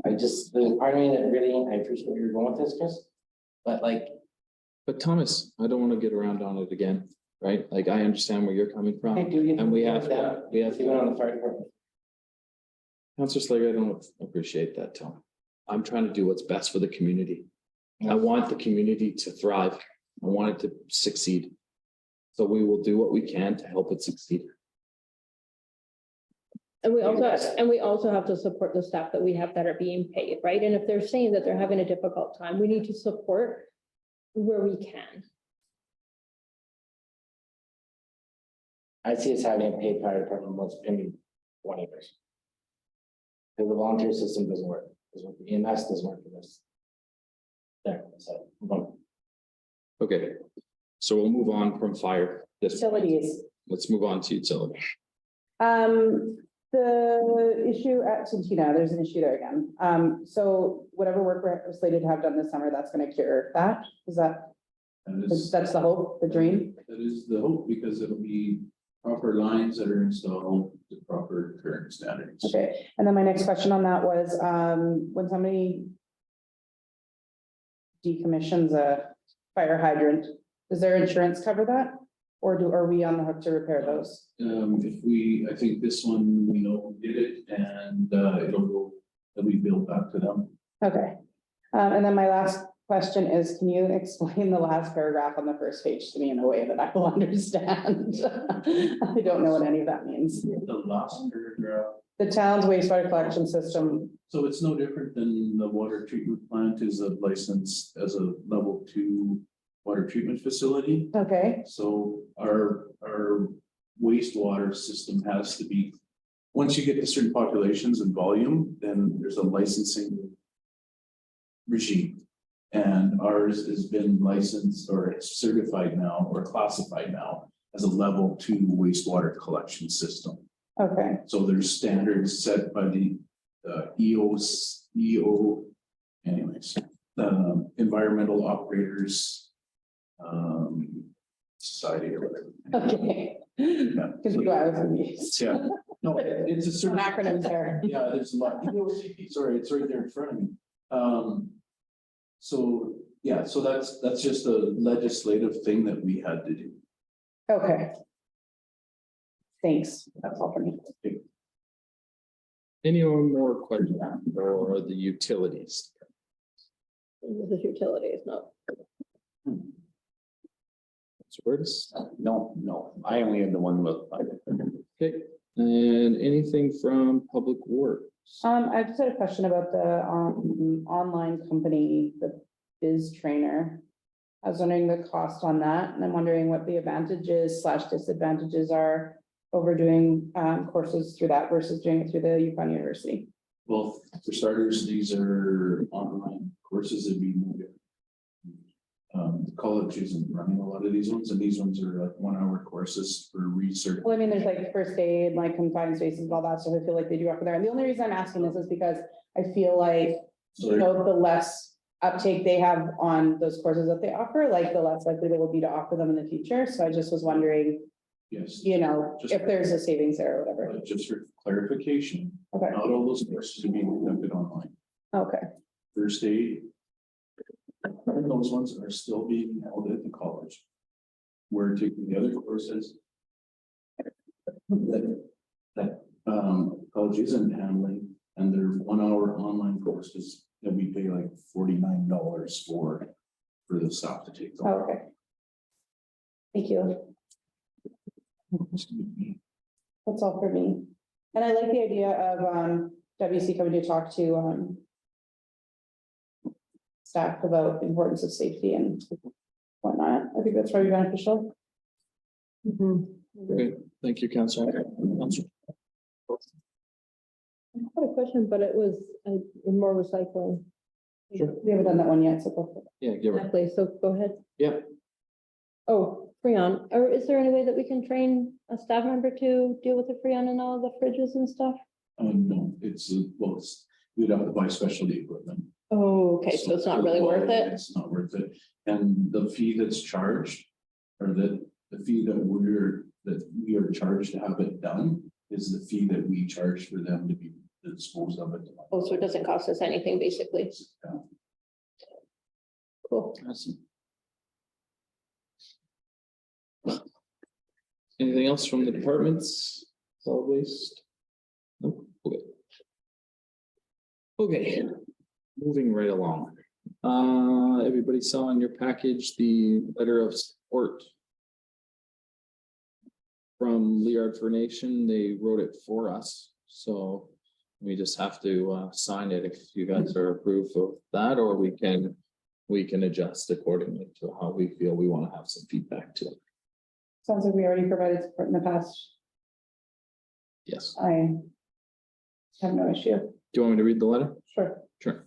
There's part of me that really, I appreciate where you're going with this, Chris. But like, but Thomas, I don't want to get around on it again, right? Like, I understand where you're coming from. And we have to. Even on the fire department. Councilor Slager, I don't appreciate that, Tom. I'm trying to do what's best for the community. I want the community to thrive. I want it to succeed. So we will do what we can to help it succeed. And we also have to support the staff that we have that are being paid, right? And if they're saying that they're having a difficult time, we need to support where we can. I see us having a paid fire department once in 20 years. Because the volunteer system doesn't work, because the EMS doesn't work for this. There, so. Okay, so we'll move on from fire. Facilities. Let's move on to utility. The issue at Centina, there's an issue there again. So whatever work we're slated to have done this summer, that's gonna cure that. Is that, that's the hope, the dream? That is the hope, because it'll be proper lines that are installed to proper current standards. Okay, and then my next question on that was, when somebody decommissions a fire hydrant, does their insurance cover that? Or are we on the hook to repair those? I think this one, we know who did it, and it'll be billed back to them. Okay, and then my last question is, can you explain the last paragraph on the first page to me in a way that I will understand? I don't know what any of that means. The last paragraph, The town's wastewater collection system. so it's no different than the water treatment plant is a license as a level 2 water treatment facility. Okay, So our wastewater system has to be, once you get to certain populations and volume, then there's a licensing regime. And ours has been licensed or it's certified now or classified now as a level 2 wastewater collection system. okay, So there's standards set by the environmental operators society or whatever. okay. Because you are confused. Yeah, no, it's a Some certain. acronyms there. Yeah, there's a lot. Sorry, it's right there in front of me. So, yeah, so that's just a legislative thing that we had to do. Okay. Thanks, that's all for me. Any more questions for the utilities? This is utilities, no. Words? No, I only had the one with. Okay, and anything from Public Works? I just had a question about the online company, the Biz Trainer. I was wondering the cost on that, and I'm wondering what the advantages / disadvantages are over doing courses through that versus doing it through the Yukon University. Well, for starters, these are online courses that we do. The college isn't running a lot of these ones, and these ones are like 1 hour courses for research. Well, I mean, there's like first aid, like confined spaces, and all that, so I feel like they do offer there. And the only reason I'm asking this is because I feel like, So you know, the less uptake they have on those courses that they offer, like the less likely they will be to offer them in the future. So I just was wondering, yes, you know, if there's a savings there or whatever. just for clarification, Okay, not all those courses are being conducted online. okay, First aid. Those ones are still being held at the college. We're taking the other courses. That college isn't handling, and they're 1 hour online courses that we pay like $49 for the staff to take. them. okay. Thank you. That's all for me. And I like the idea of WC coming to talk to staff about the importance of safety and whatnot. I think that's very beneficial. Okay, thank you, Councilor. Councilor. I had a question, but it was more recycling. Sure. We haven't done that one yet, so go for it. Yeah, give her. Exactly, so go ahead. Yeah. Oh, Freon, or is there any way that we can train a staff member to deal with the Freon and all the fridges and stuff? No, well, we'd have to buy specialty equipment. Oh, okay, so it's not really worth it? It's not worth it. And the fee that's charged, or the fee that we are charged to have it done is the fee that we charge for them to be disposed of it. Oh, so it doesn't cost us anything, basically. Yeah. Cool. Awesome. Anything else from the departments? Solid waste? Nope. Okay. Okay, moving right along. Everybody saw in your package the letter of support from Liard for Nation. They wrote it for us, so we just have to sign it if you guys are approved of that, or we can adjust accordingly to how we feel we want to have some feedback to it. Sounds like we already provided support in the past. Yes. I have no issue. Do you want me to read the letter? Sure. Sure.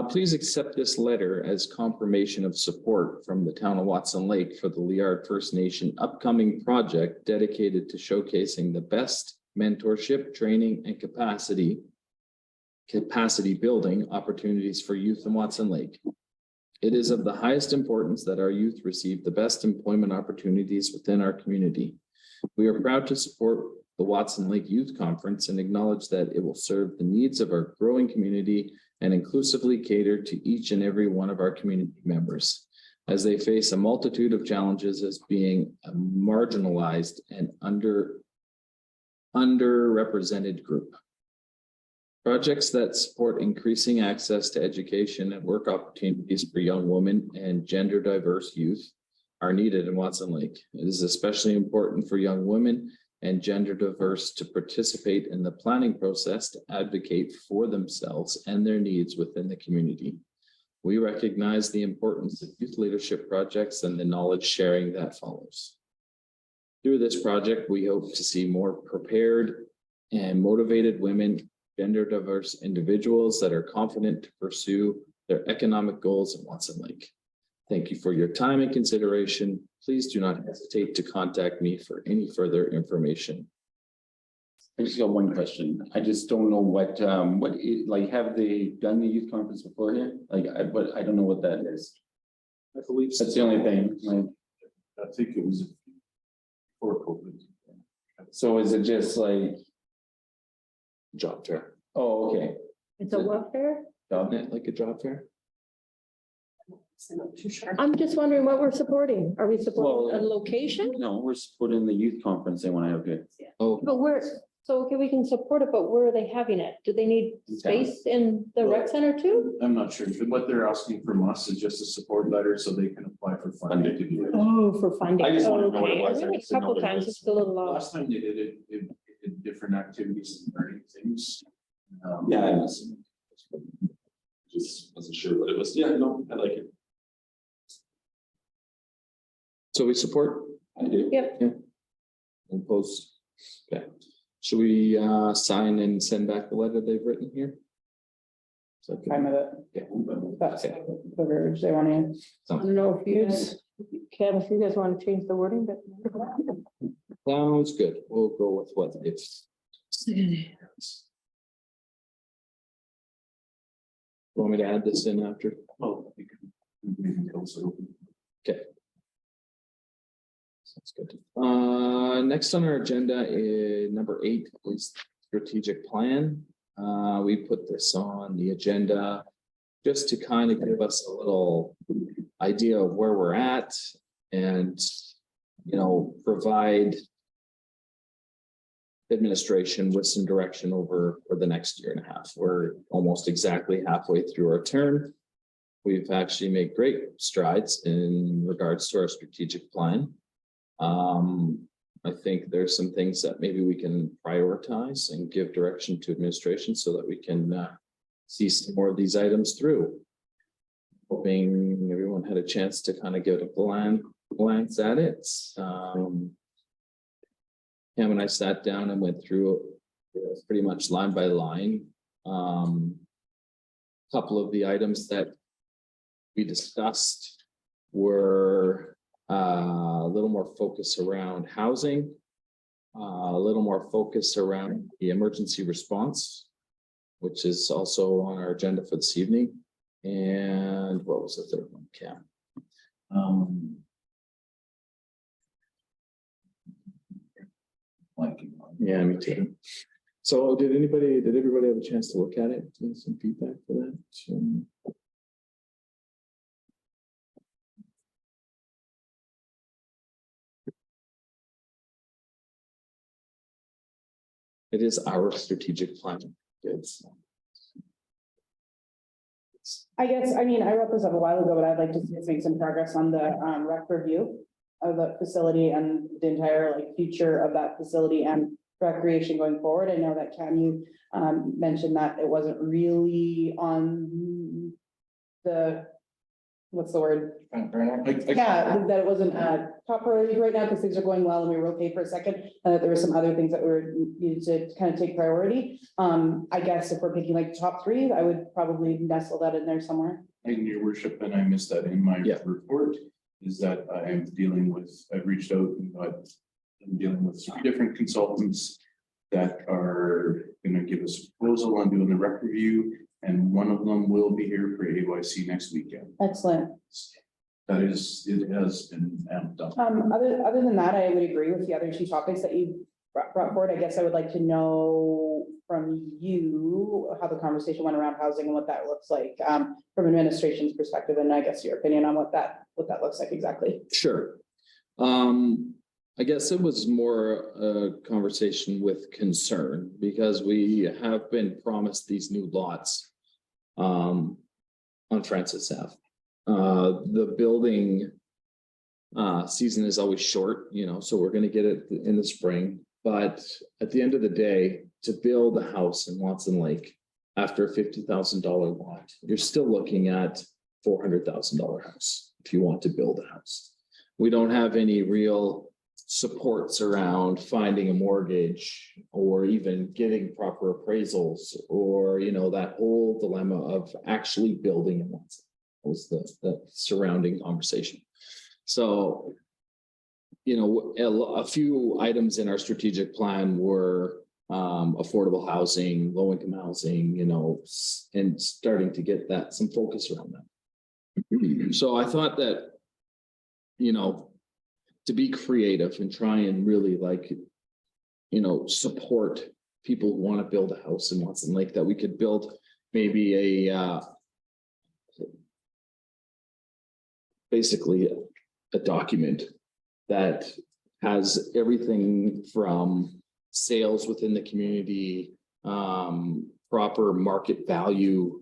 Please accept this letter as confirmation of support from the town of Watson Lake for the Liard First Nation upcoming project dedicated to showcasing the best mentorship, training, and capacity building opportunities for youth in Watson Lake. It is of the highest importance that our youth receive the best employment opportunities within our community. We are proud to support the Watson Lake Youth Conference and acknowledge that it will serve the needs of our growing community and inclusively cater to each and every one of our community members as they face a multitude of challenges as being a marginalized and underrepresented group. Projects that support increasing access to education and work opportunities for young women and gender diverse youth are needed in Watson Lake. It is especially important for young women and gender diverse to participate in the planning process to advocate for themselves and their needs within the community. We recognize the importance of youth leadership projects and the knowledge sharing that follows. Through this project, we hope to see more prepared and motivated women, gender diverse individuals that are confident to pursue their economic goals in Watson Lake. Thank you for your time and consideration. Please do not hesitate to contact me for any further information. I just got one question. I just don't know like, have they done the youth conference before here? Like, I don't know what that is. I believe That's the only thing. Like, I think it was before COVID. so is it just like, job fair. oh, okay. It's a welfare? Job- Isn't it like a job fair? I'm not too sure. I'm just wondering what we're supporting. Are we supporting a Well- location? No, we're supporting the youth conference they want to have here. Oh, But we're, So, okay, we can support it, but where are they having it? Do they need space in the rec center too? I'm not sure, but what they're asking from us is just a support letter so they can apply for funding to do it. Oh, for funding. I just wanted to know what it Okay, was. I I read just a didn't know couple what it times, was. it's still a lot. Last time they did it, it did different activities and learning things. Yeah, I was. Just wasn't sure what it was. Yeah, no, I like it. So we support, I do. Yep, opposed. Okay, should we sign and send back the letter they've written here? Is that good? Time of it, Okay. that's Okay. the verbiage they want to. I don't know if you guys, Kevin, if you guys want to change the wording, but. Sounds good. We'll go with what it's. Want me to add this in after? Oh, you can- we can close it open. Sounds good. Next on our agenda is number 8 is strategic plan. We put this on the agenda just to kind of give us a little idea of where we're at and, you know, provide administration with some direction over for the next year and a half. We're almost exactly halfway through our term. We've actually made great strides in regards to our strategic plan. I think there's some things that maybe we can prioritize and give direction to administration so that we can see some more of these items through. Hoping everyone had a chance to kind of give a glance at it. Pam and I sat down and went through pretty much line by line. Couple of the items that we discussed were a little more focus around housing, a little more focus around the emergency response, which is also on our agenda for this evening. And what was the third one, Cam? Yeah, me too. So did everybody have a chance to look at it? Some feedback for that? It is our strategic plan. It's I guess, I mean, I wrote this up a while ago, but I'd like to see us make some progress on the rec review of the facility and the entire like future of that facility and recreation going forward. I know that Cam, you mentioned that it wasn't really on the, what's the word? Front burner. Yeah, that it wasn't a top priority right now because things are going well and we were okay for a second. And that there were some other things that were needed to kind of take priority. I guess if we're picking like top 3, I would probably nestle that in there somewhere. In your worship, and I missed that in my Yeah. report, is that I am dealing with, I've reached out and I'm dealing with 3 different consultants that are gonna give us a proposal on doing the rec review, and one of them will be here for AYC next weekend. Excellent. That is, it has been amped up. Other than that, I would agree with the other 2 topics that you brought forward. I guess I would like to know from you how the conversation went around housing and what that looks like from administration's perspective, and I guess your opinion on what that looks like exactly. Sure. I guess it was more a conversation with concern because we have been promised these new lots on Francis Ave. The building season is always short, you know, so we're gonna get it in the spring. But at the end of the day, to build a house in Watson Lake after a $50,000 lot, you're still looking at $400,000 house if you want to build a house. We don't have any real supports around finding a mortgage or even getting proper appraisals or, you know, that whole dilemma of actually building in Watson was the surrounding conversation. So, you know, a few items in our strategic plan were affordable housing, low income housing, you know, and starting to get that some focus around that. So I thought that, you know, to be creative and try and really like, you know, support people who want to build a house in Watson Lake, that we could build maybe basically a document that has everything from sales within the community, proper market value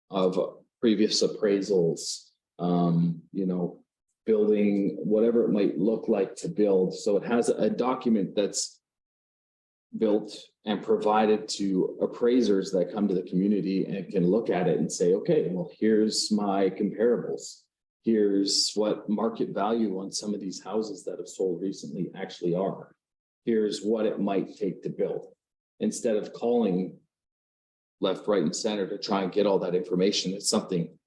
of previous appraisals, you know, building whatever it might look like to build. So it has a document that's built and provided to appraisers that come to the community and can look at it and say, okay, well, here's my comparables. Here's what market value on some of these houses that have sold recently actually are. Here's what it might take to build. Instead of calling left, right, and center to try and get all that information, it's something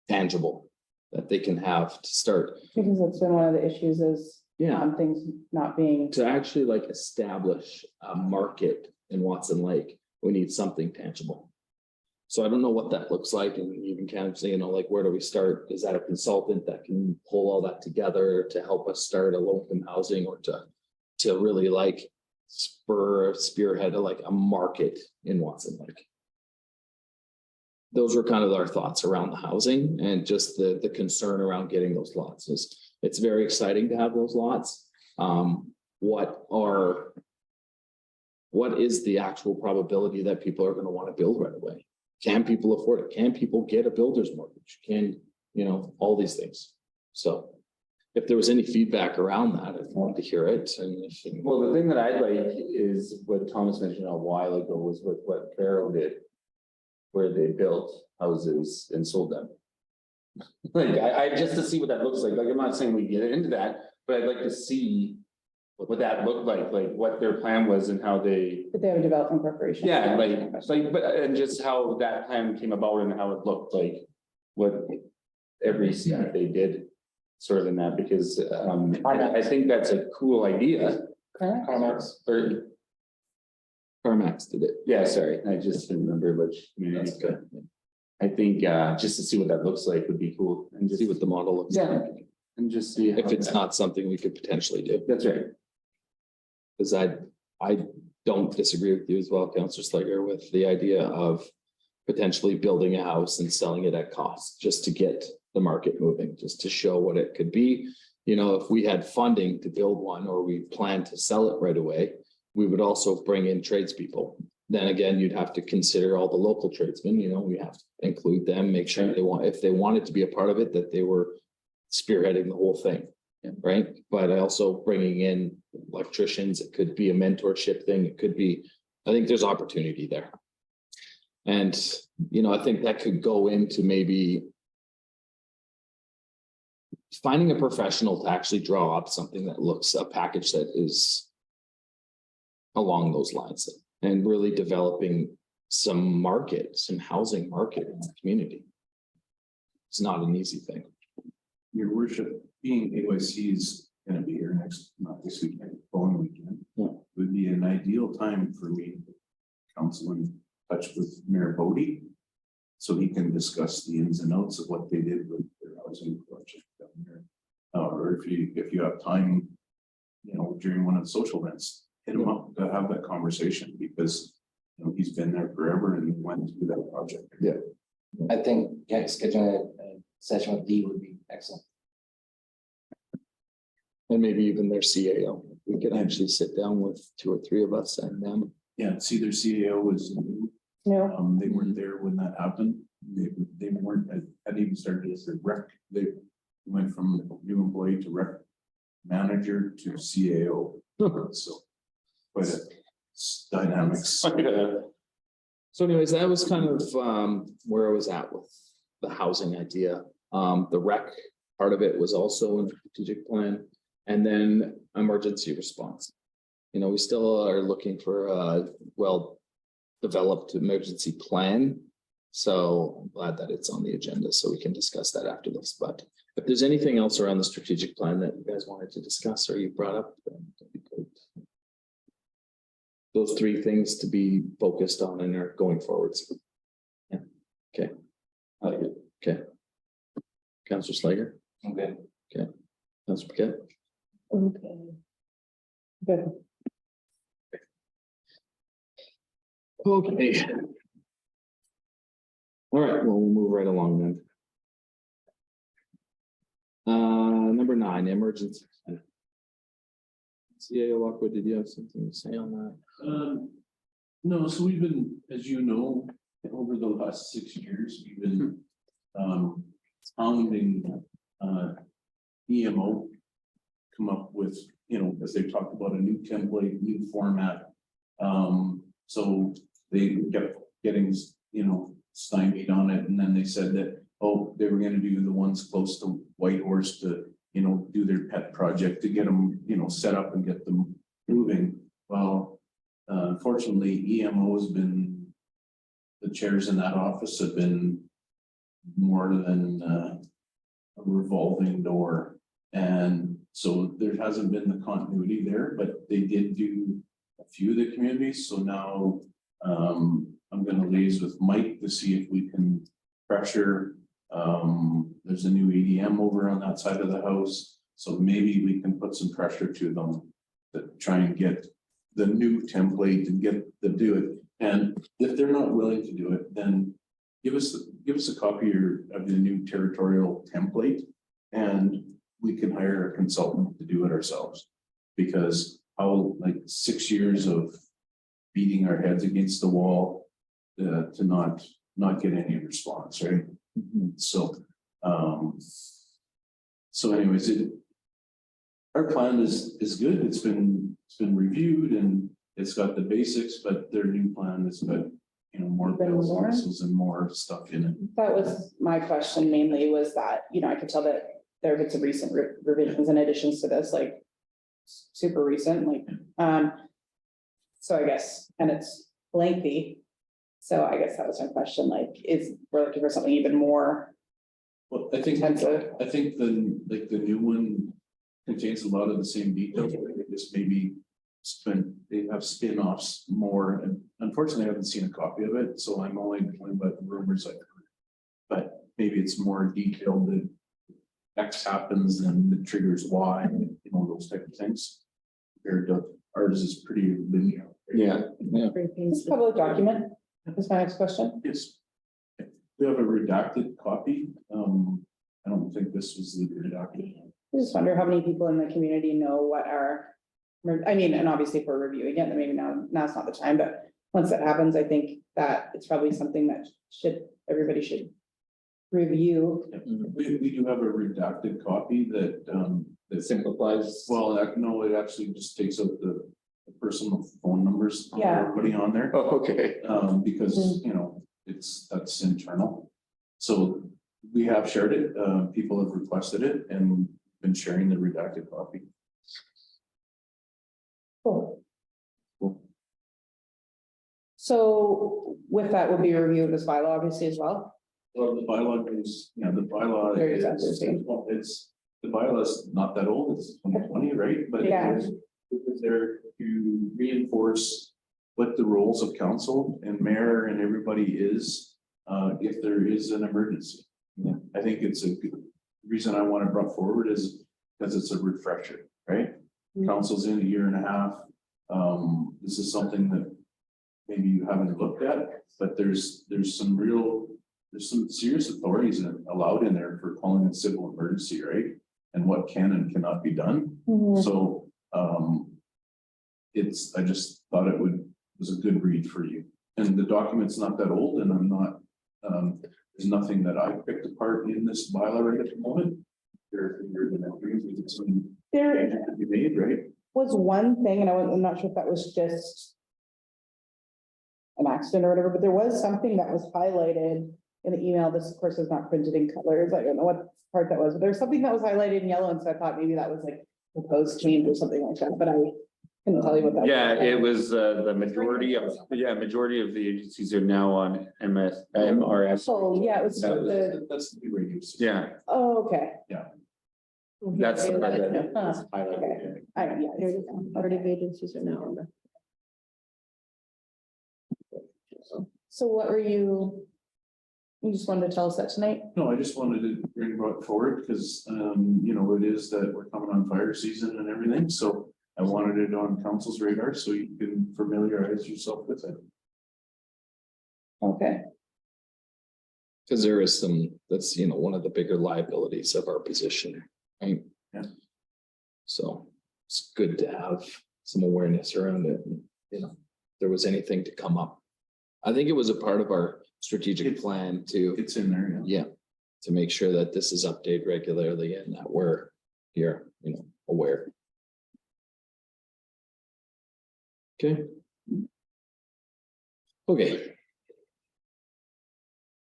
tangible that they can have to start. Because that's been one of the issues is Yeah, things not being, to actually like establish a market in Watson Lake, we need something tangible. So I don't know what that looks like, and even kind of say, you know, like, where do we start? Is that a consultant that can pull all that together to help us start a low-income housing, or to really like spearhead like a market in Watson Lake? Those were kind of our thoughts around the housing and just the concern around getting those lots. It's very exciting to have those lots. What is the actual probability that people are going to want to build right away? Can people afford it? Can people get a builder's mortgage? Can, you know, all these things. So if there was any feedback around that, I'd love to hear it. And Well, the thing that I'd like is what Thomas mentioned a while ago was with what Carroll did, where they built houses and sold them. Like, I just to see what that looks like. I'm not saying we get into that, but I'd like to see what that looked like what their plan was and how they. but they have a development corporation. Yeah, but and just how that plan came about and how it looked like, what every step they did sort of in that, because I think that's a cool idea. Correct. Or, CarMax did it. yeah, sorry, I just didn't remember which community. That's good. I think just to see what that looks like would be cool and just See what the model looks like. and just see If how it's that- not something we could potentially do. That's right. Because I don't disagree with you as well, Councillor Slager, with the idea of potentially building a house and selling it at cost, just to get the market moving, just to show what it could be. You know, if we had funding to build one, or we plan to sell it right away, we would also bring in tradespeople. Then again, you'd have to consider all the local tradesmen, you know, we have to include them, make sure if they wanted to be a part of it, that they were spearheading the whole thing. Right, but also bringing in electricians, it could be a mentorship thing, it could be, I think there's opportunity there. And, you know, I think that could go into maybe finding a professional to actually draw up something that looks, a package that is along those lines, and really developing some housing market in the community. It's not an easy thing. Your worship, being AYC is gonna be here not this weekend, following weekend. Yeah. Would be an ideal time for me to counsel in touch with Mayor Bodie, so he can discuss the ins and outs of what they did with their housing project down there. Or if you have time, you know, during one of the social events, hit him up to have that conversation, because you know, he's been there forever and went through that project. Yeah. I think, yeah, scheduling a session with Dee would be excellent. And maybe even their CAO, we could actually sit down with 2 or 3 of us and them. Yeah, see, their CEO was new. No, They weren't there when that happened. They weren't, hadn't even started as a rec. They went from new employee to rec manager to CAO. So quite a dynamics. So anyways, that was kind of where I was at with the housing idea. The rec part of it was also in the strategic plan, and then emergency response. You know, we still are looking for a well-developed emergency plan. So I'm glad that it's on the agenda so we can discuss that after this. But if there's anything else around the strategic plan that you guys wanted to discuss or you brought up, then that'd be great. Those 3 things to be focused on and are going forwards. Yeah, okay. I like it. Okay. Councillor Slager. Okay. Councillor Paquette. okay. Good. Okay. All right, well, we'll move right along then. Number 9, emergency. CA Lockwood, did you have something to say on that? No, so we've been, as you know, over the last 6 years, we've been hounding EMO. Come up with, you know, as they talked about a new template, new format. So they kept getting, you know, stymied on it, and then they said that, oh, they were gonna do the ones close to Whitehorse to, you know, do their pet project to get them, you know, set up and get them moving. Well, unfortunately, EMO has been, the chairs in that office have been more than a revolving door. And so there hasn't been the continuity there, but they did do a few of the communities. So now I'm gonna liaise with Mike to see if we can pressure. There's a new ADM over on that side of the house. So maybe we can put some pressure to them to try and get the new template and get them do it. And if they're not willing to do it, then give us a copy of the new territorial template, and we can hire a consultant to do it ourselves. Because how, like, 6 years of beating our heads against the wall to not get any response, right? So anyways, our plan is good. It's been reviewed and it's got the basics, but their new plan has got, you know, more bells and whistles and more stuff in it. That was my question mainly, was that, you know, I could tell that there have been some recent revisions and additions to this, like super recent, like, so I guess, and it's lengthy. So I guess that was my question, like, we're looking for something even more Well, I think intensive? the new one contains a lot of the same details, but they just maybe they have spin-offs more, and unfortunately I haven't seen a copy of it, so I'm only going by the rumors I've heard. But maybe it's more detailed that X happens and it triggers Y, and, you know, those type of things. Compared to ours is pretty linear. Yeah, It's a public document, is my next question. Yes. We have a redacted copy. I don't think this was the redacted. I just wonder how many people in the community know what I mean, and obviously if we're reviewing it, then maybe now's not the time, but once that happens, I think that it's probably something that everybody should review. We do have a redacted copy that simplifies. well, no, it actually just takes out the personal phone numbers. Of Yeah. everybody on there, Oh, okay. because, you know, that's internal. So we have shared it, people have requested it and been sharing the redacted copy. Cool. Cool. So with that would be a review of this bylaw obviously as well. Well, the bylaw is, the bylaw Very is, interesting. well, the bylaw is not that old, it's 2020, right? But Yeah. it is there to reinforce what the roles of council and mayor and everybody is, if there is an emergency. Yeah. I think it's a good reason I want to bring forward is because it's a refresher, right? Mhm. Council's in a year and a half. This is something that maybe you haven't looked at, but there's some serious authorities allowed in there for calling it civil emergency, right? And what can and cannot be done. So, I just thought it was a good read for you. And the document's not that old, and I'm not, there's nothing that I picked apart in this bylaw right at the moment. You're gonna agree with some There changes to be made, right? was one thing, and I'm not sure if that was just an accident or whatever, but there was something that was highlighted in the email. This, of course, is not printed in colors. I don't know what part that was, but there's something that was highlighted in yellow, and so I thought maybe that was like proposed change or something like that, but I couldn't tell you what that was. Yeah, it was the majority of the agencies are now on MRS. Oh, yeah, it was the, That's the radio system. Yeah, oh, okay. that's the part that Huh, is highlighted. okay. I, yeah, There you go. Majority of agencies are now on the. So what were you just wanted to tell us that tonight? No, I just wanted to bring it forward because, you know, it is that we're coming on fire season and everything, so I wanted it on council's radar so you can familiarize yourself with it. Okay, Because there is that's, you know, one of the bigger liabilities of our position, right? Yeah. So, it's good to have some awareness around it. You know, if there was anything to come up. I think it was a part of our strategic plan to, It's in there, yeah. yeah, to make sure that this is updated regularly and that we're here, you know, aware. Okay. Okay.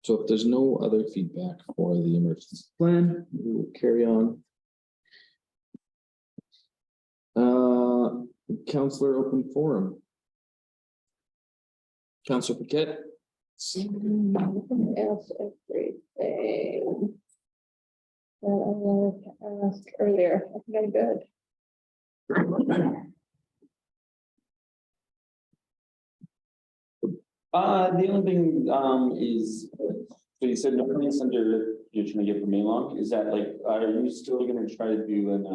So if there's no other feedback for the emergency plan, we will carry on. Counselor open forum. Counselor Paquette. Else everything. That I wanted to ask earlier, I think I'm good. The only thing, is, so you said no place under, you're trying to get from Maylong, is that like, are you still gonna try to do an,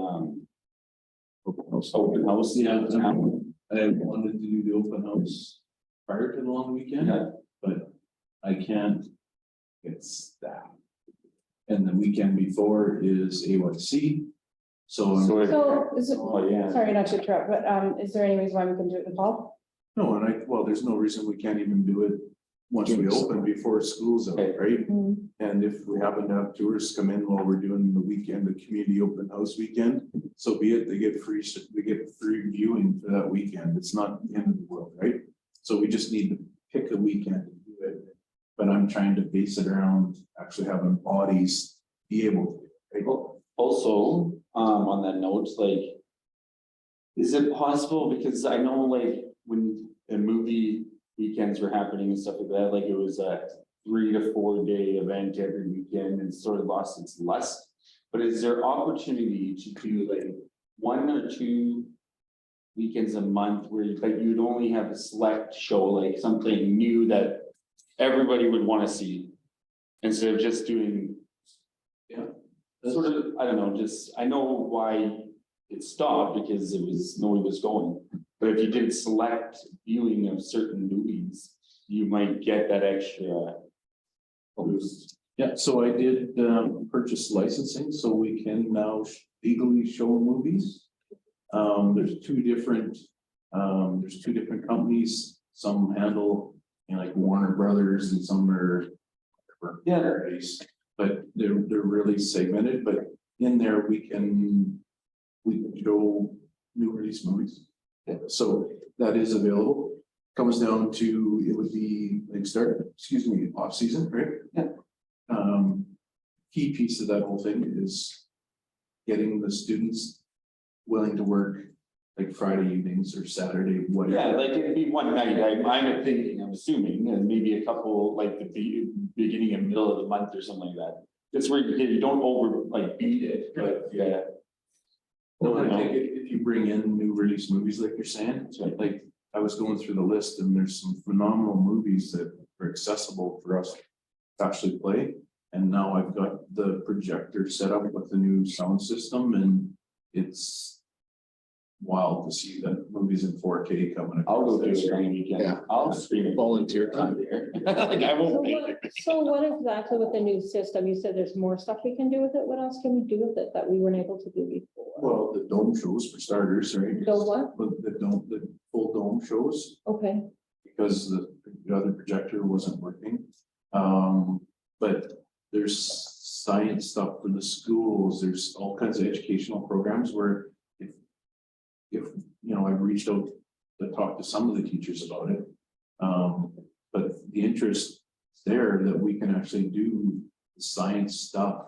open house? Yeah, Town? I wanted to do the open house prior to the long weekend, Yeah. but I can't. It's that. And the weekend before is AYC. So, So if- So is it, Oh, yeah. sorry not to interrupt, but is there any reason why we can do it in the fall? no, and well, there's no reason we can't even do it once we open before school's out, Okay. right? And if we happen to have tourists come in while we're doing the weekend, the community open house weekend, so be it, they get free viewing for that weekend. It's not the end of the world, right? So we just need to pick a weekend to do it. But I'm trying to base it around actually having bodies be able to. Right? Also, on that note, like. Is it possible, because I know like when the movie weekends were happening and stuff like that, like it was a 3 to 4 day event every weekend and sort of lost its lust. But is there opportunity to do like 1 or 2 weekends a month where but you'd only have a select show, like something new that everybody would want to see? Instead of just doing. Yeah. Sort of, I don't know, just, I know why it stopped because it was, nobody was going. But if you did select viewing of certain movies, you might get that extra boost. Yeah, so I did purchase licensing, so we can now legally show movies. There's two different companies, some handle, you know, like Warner Brothers and some are. Yeah. But they're really segmented, but in there we can show new release movies. So that is available. Comes down to, it would be like off season, right? Yeah. Key piece of that whole thing is getting the students willing to work like Friday evenings or Saturday, whatever. Yeah, like it'd be one night, I'm thinking, I'm assuming, and maybe a couple, like the beginning and middle of the month or something like that. That's where you don't beat it, but yeah. No, I think if you bring in new release movies, like you're saying, That's right. like I was going through the list and there's some phenomenal movies that are accessible for us to actually play. And now I've got the projector set up with the new sound system and it's wild to see that movies in 4K coming. I'll go do across it the on the screen. weekend. Yeah. I'll stream it. Volunteer time. Like I So won't pay. what exactly with the new system? You said there's more stuff we can do with it. What else can we do with it that we weren't able to do before? Well, the dome shows for starters, right? The what? But the full dome shows, Okay, because the other projector wasn't working. But there's science stuff for the schools, there's all kinds of educational programs where if you know, I've reached out to talk to some of the teachers about it. But the interest there that we can actually do science stuff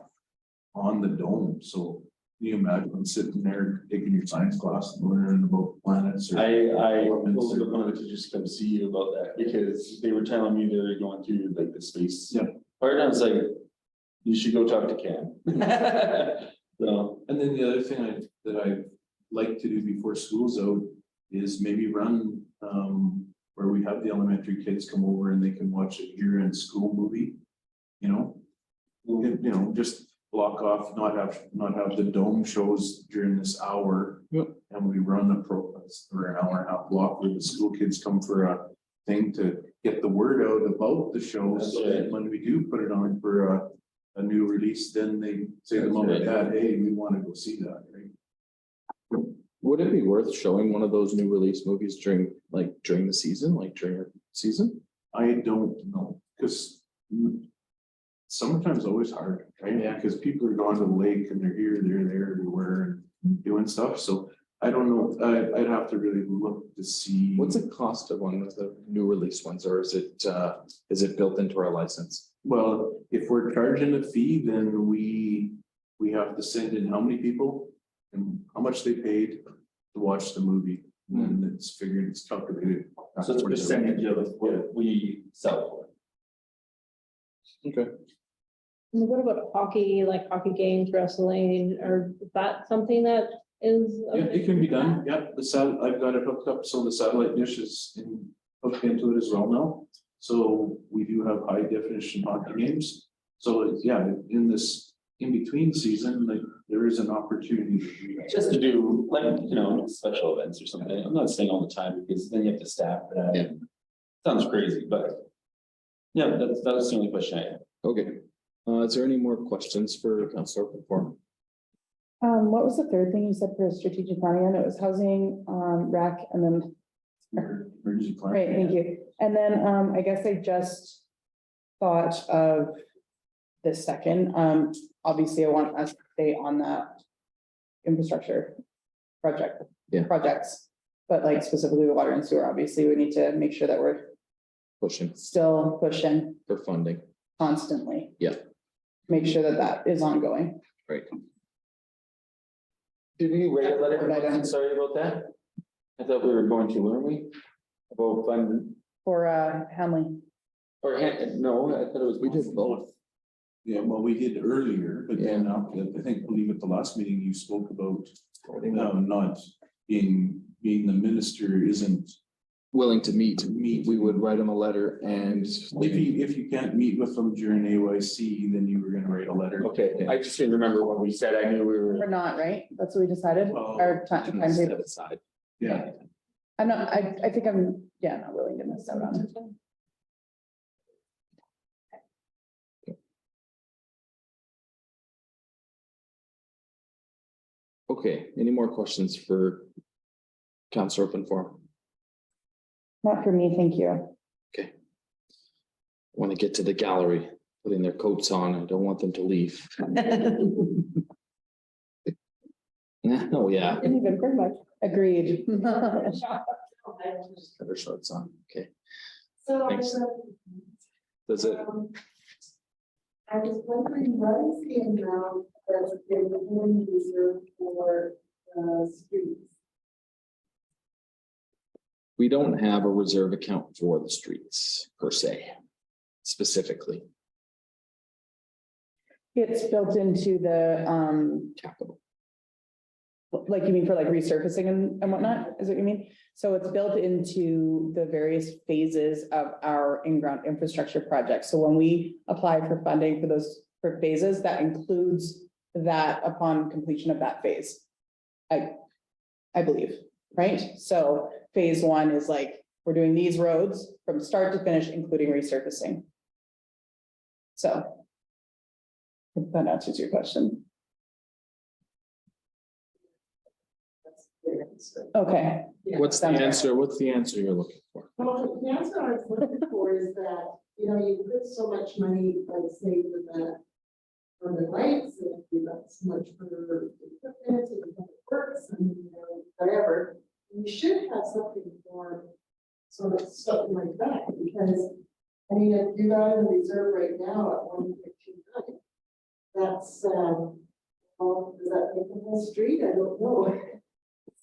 on the dome, so can you imagine sitting there taking your science class and learning about planets or. I told one of the teachers to come see you about that because they were telling me they were going to like the space. Yeah. Part and I was like, you should go talk to Cam. So, And then the other thing that I like to do before school's out is maybe run, where we have the elementary kids come over and they can watch a year-end school movie. You know, just block off, not have the dome shows during this hour. Yep. And we run a or an hour and a half block where the school kids come for a thing to get the word out about the show. That's So that right. when we do put it on for a new release, then they say to mom and dad, hey, we want to go see that, right? Would it be worth showing one of those new release movies during the season, like during the season? I don't know, because summertime's always hard, right? Yeah. Because people are going to the lake and they're here, they're there, everywhere and doing stuff, so I don't know, I'd have to really look to see. What's the cost of one of the new release ones, or is it built into our license? Well, if we're charging a fee, then we have to send in how many people and how much they paid to watch the movie. And then it's figured, it's calculated. So it's a percentage of what we sell Okay. And what about hockey, like hockey games, wrestling, or is that something that is? Yeah, it can be done, yeah, I've got it hooked up, so the satellite dish is hooked into it as well now. So we do have high definition hockey games, so yeah, in between season, like, there is an opportunity. for. Just to do like, special events or something. I'm not saying all the time because then you have to staff that. Yeah. Sounds crazy, but. Yeah, that's the only question I have. Okay, is there any more questions for Councilor Perform? What was the third thing you said for strategic planning? And it was housing, rec, and then, Emergency plan. great, thank you. And then, I guess I just thought of the second, obviously I want us to stay on that infrastructure projects, but like specifically the water and sewer, obviously we need to make sure that we're Pushing still pushing for funding. constantly. Yeah. Make sure that that is ongoing. Right. Did we write a letter? Right on. Sorry about that. I thought we were going to, weren't we? About fund, For, Hamley. or, no, I thought it was. We did both. Yeah, well, we did earlier, but then I believe at the last meeting you spoke about not being the minister isn't. Willing to meet, we would write them a letter and. If you can't meet with them during AYC, then you were gonna write a letter. Okay, I just didn't remember what we said. I knew we were. We're not, right? That's what we decided, Well, our time. Set it aside. Yeah, I'm not, I think I'm, yeah, not willing to miss out on it. Okay, any more questions for Councilor Perform? Not for me, thank you. Want to get to the gallery, putting their coats on. I don't want them to leave. Oh, yeah. Didn't even bring much. Agreed. Got her shorts on, okay. So. Thanks. Does it, I was wondering, what is the amount that's been reserved for streets? we don't have a reserve account for the streets per se, specifically It's built into the, capital. like you mean for like resurfacing and whatnot, is what you mean? So it's built into the various phases of our in-ground infrastructure projects. So when we apply for funding for those for phases, that includes that upon completion of that phase. I believe, right? So phase one is like, we're doing these roads from start to finish, including resurfacing. So if that answers your question. Okay. What's the answer? What's the answer you're looking for? Well, the answer I was looking for is that, you put so much money, like say, for the lights, and you got so much for the equipment and the works and, whatever. You should have something for sort of something like that, because, if you got in reserve right now at 159, that's, well, does that make the whole street? I don't know.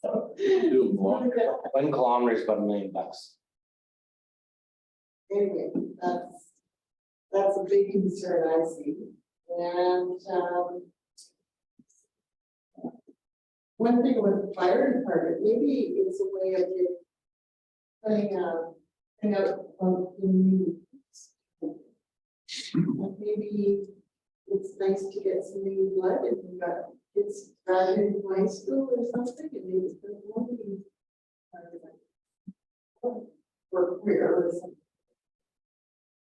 So, 1 kilometer is about $1 million. anyway, that's a big concern I see. And one thing with the fire department, maybe it's a way of it putting thing out in maybe it's nice to get some new blood and you got kids graduating from high school or something, and maybe it's been one or career or something.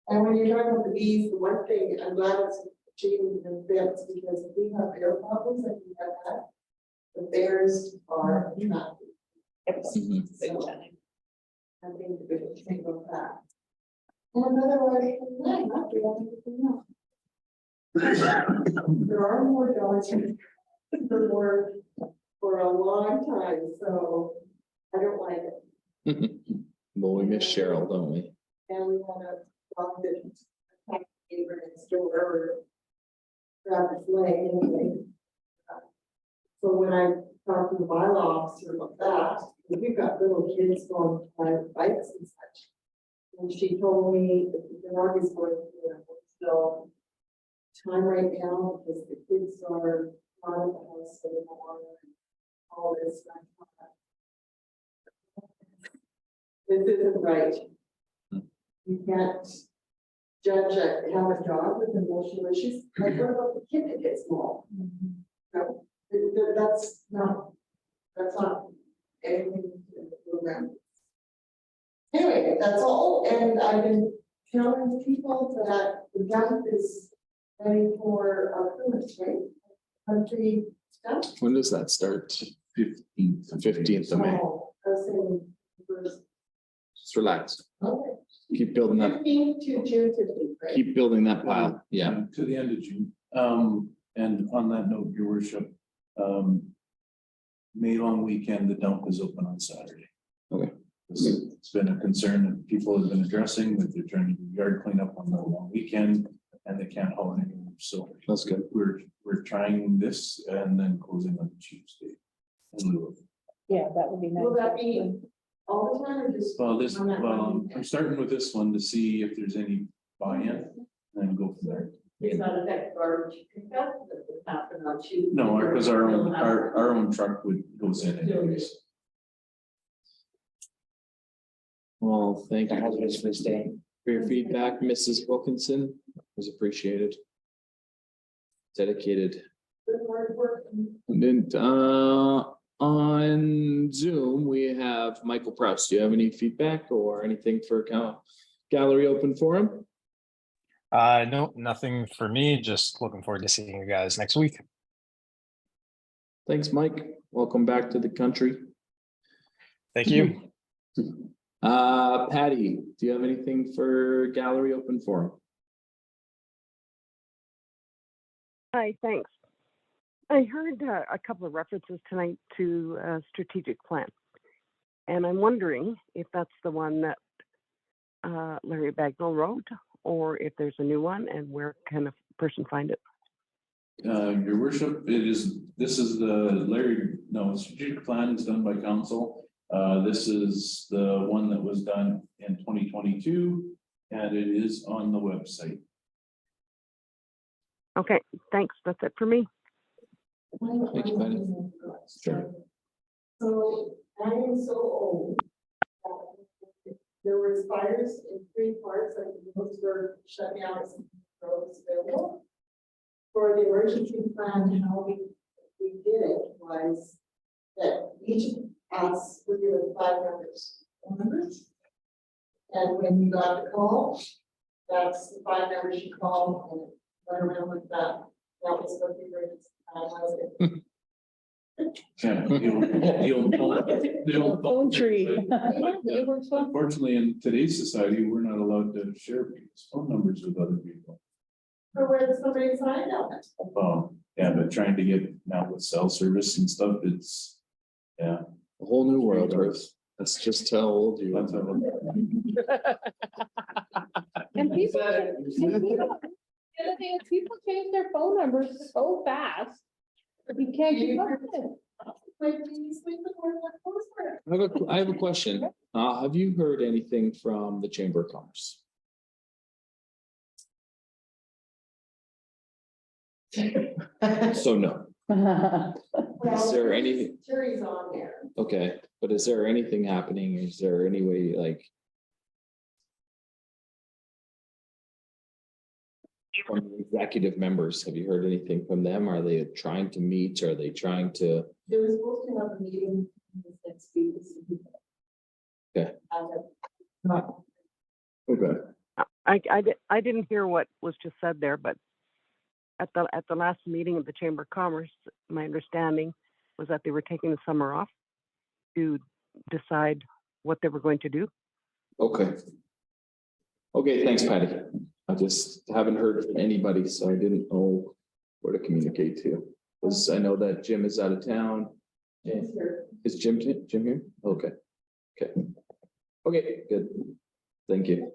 And when you're talking about the bees, the one thing I'm glad it's changing and fits, because if we have air problems like we have had, the bears are attractive. Mhm. So, I think we should think of that. And otherwise, I'm not doing anything else. There are more dogs for a long time, so I don't like it. Well, we miss Cheryl, don't we? And we want to dog that attack the neighbor next door or grab its leg anyway. So when I talked to the bylaw officer about that, we've got little kids going on bikes and such. And she told me that the dog is going through a still time right now because the kids are not at the house anymore. And all this stuff. This isn't right. You can't judge how a dog with emotional issues, like what about the kid that gets small? No, that's not anything in the program. Anyway, that's all, and I've been telling people that the dump is ready for a permit, right? Country stuff. When does that start? 15th of May. Oh, I was saying first. Just relax. Okay. Keep building that, 15th to June 15th, right? keep building that pile. Yeah. To the end of June. And on that note, your worship, May long weekend, the dump is open on Saturday. Okay. It's been a concern that people have been addressing, that they're trying to do yard cleanup on the long weekend and they can't haul anymore. So That's good. we're trying this and then closing on Tuesday. in lieu of- Yeah, that would be nice. Will that be all the time or just? I'm starting with this one to see if there's any buy-in and then go from there. It's not affect garbage pickup, that would happen on Tuesday. No, because our own truck goes in anyways. Well, thank The you hazardous waste day. for your feedback, Mrs. Wilkinson. Was appreciated. Dedicated. Good hard work. And then, on Zoom, we have Michael Proust. Do you have any feedback or anything for gallery open forum? No, nothing for me. Just looking forward to seeing you guys next week. Thanks, Mike. Welcome back to the country. Thank you. Patty, do you have anything for gallery open forum? Hi, thanks. I heard a couple of references tonight to a strategic plan. And I'm wondering if that's the one that Larry Bagnall wrote, or if there's a new one, and where can a person find it? Your worship, this is the strategic plan is done by council. This is the one that was done in 2022, and it is on the website. Okay, thanks. That's it for me. Thank you, Patty. Sure. So I am so old. There was fires in 3 parts, like most were shut down as roads available. For the emergency plan, how we did it was that each of us would give it 5 members. And when you got the call, that's the 5 members you call and run around with that. That was what the emergency plan was. Yeah, the old Phone tree. It works well. Unfortunately, in today's society, we're not allowed to share people's phone numbers with other people. Or where somebody signed up. Yeah, but trying to get now with cell service and stuff, it's, yeah. A whole new world, Ruth. That's just how old you That's are. And people, the other thing is people change their phone numbers so fast. You can't keep up with it. I have a question. Have you heard anything from the Chamber of Commerce? So no. Is there anything? Terry's on there. Okay, but is there anything happening? Is there any way like? From the executive members, have you heard anything from them? Are they trying to meet? Are they trying to? They were supposed to have a meeting next week. Okay. Not. Okay. I didn't hear what was just said there, but at the last meeting of the Chamber of Commerce, my understanding was that they were taking the summer off to decide what they were going to do. Okay. Okay, thanks, Patty. I just haven't heard from anybody, so I didn't know where to communicate to. Because I know that Jim is out of town. Is Jim here? Okay. Okay. Okay, good. Thank you.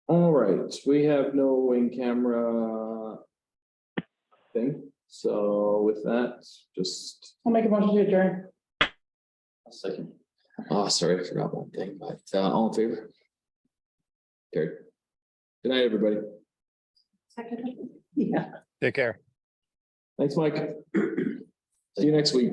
All right, we have no in-camera thing. So with that, just I'll make a motion to adjourn. a second. Oh, sorry, I forgot one thing, but all in favor? Carried. Good night, everybody. Yeah. Take care. Thanks, Mike. See you next week.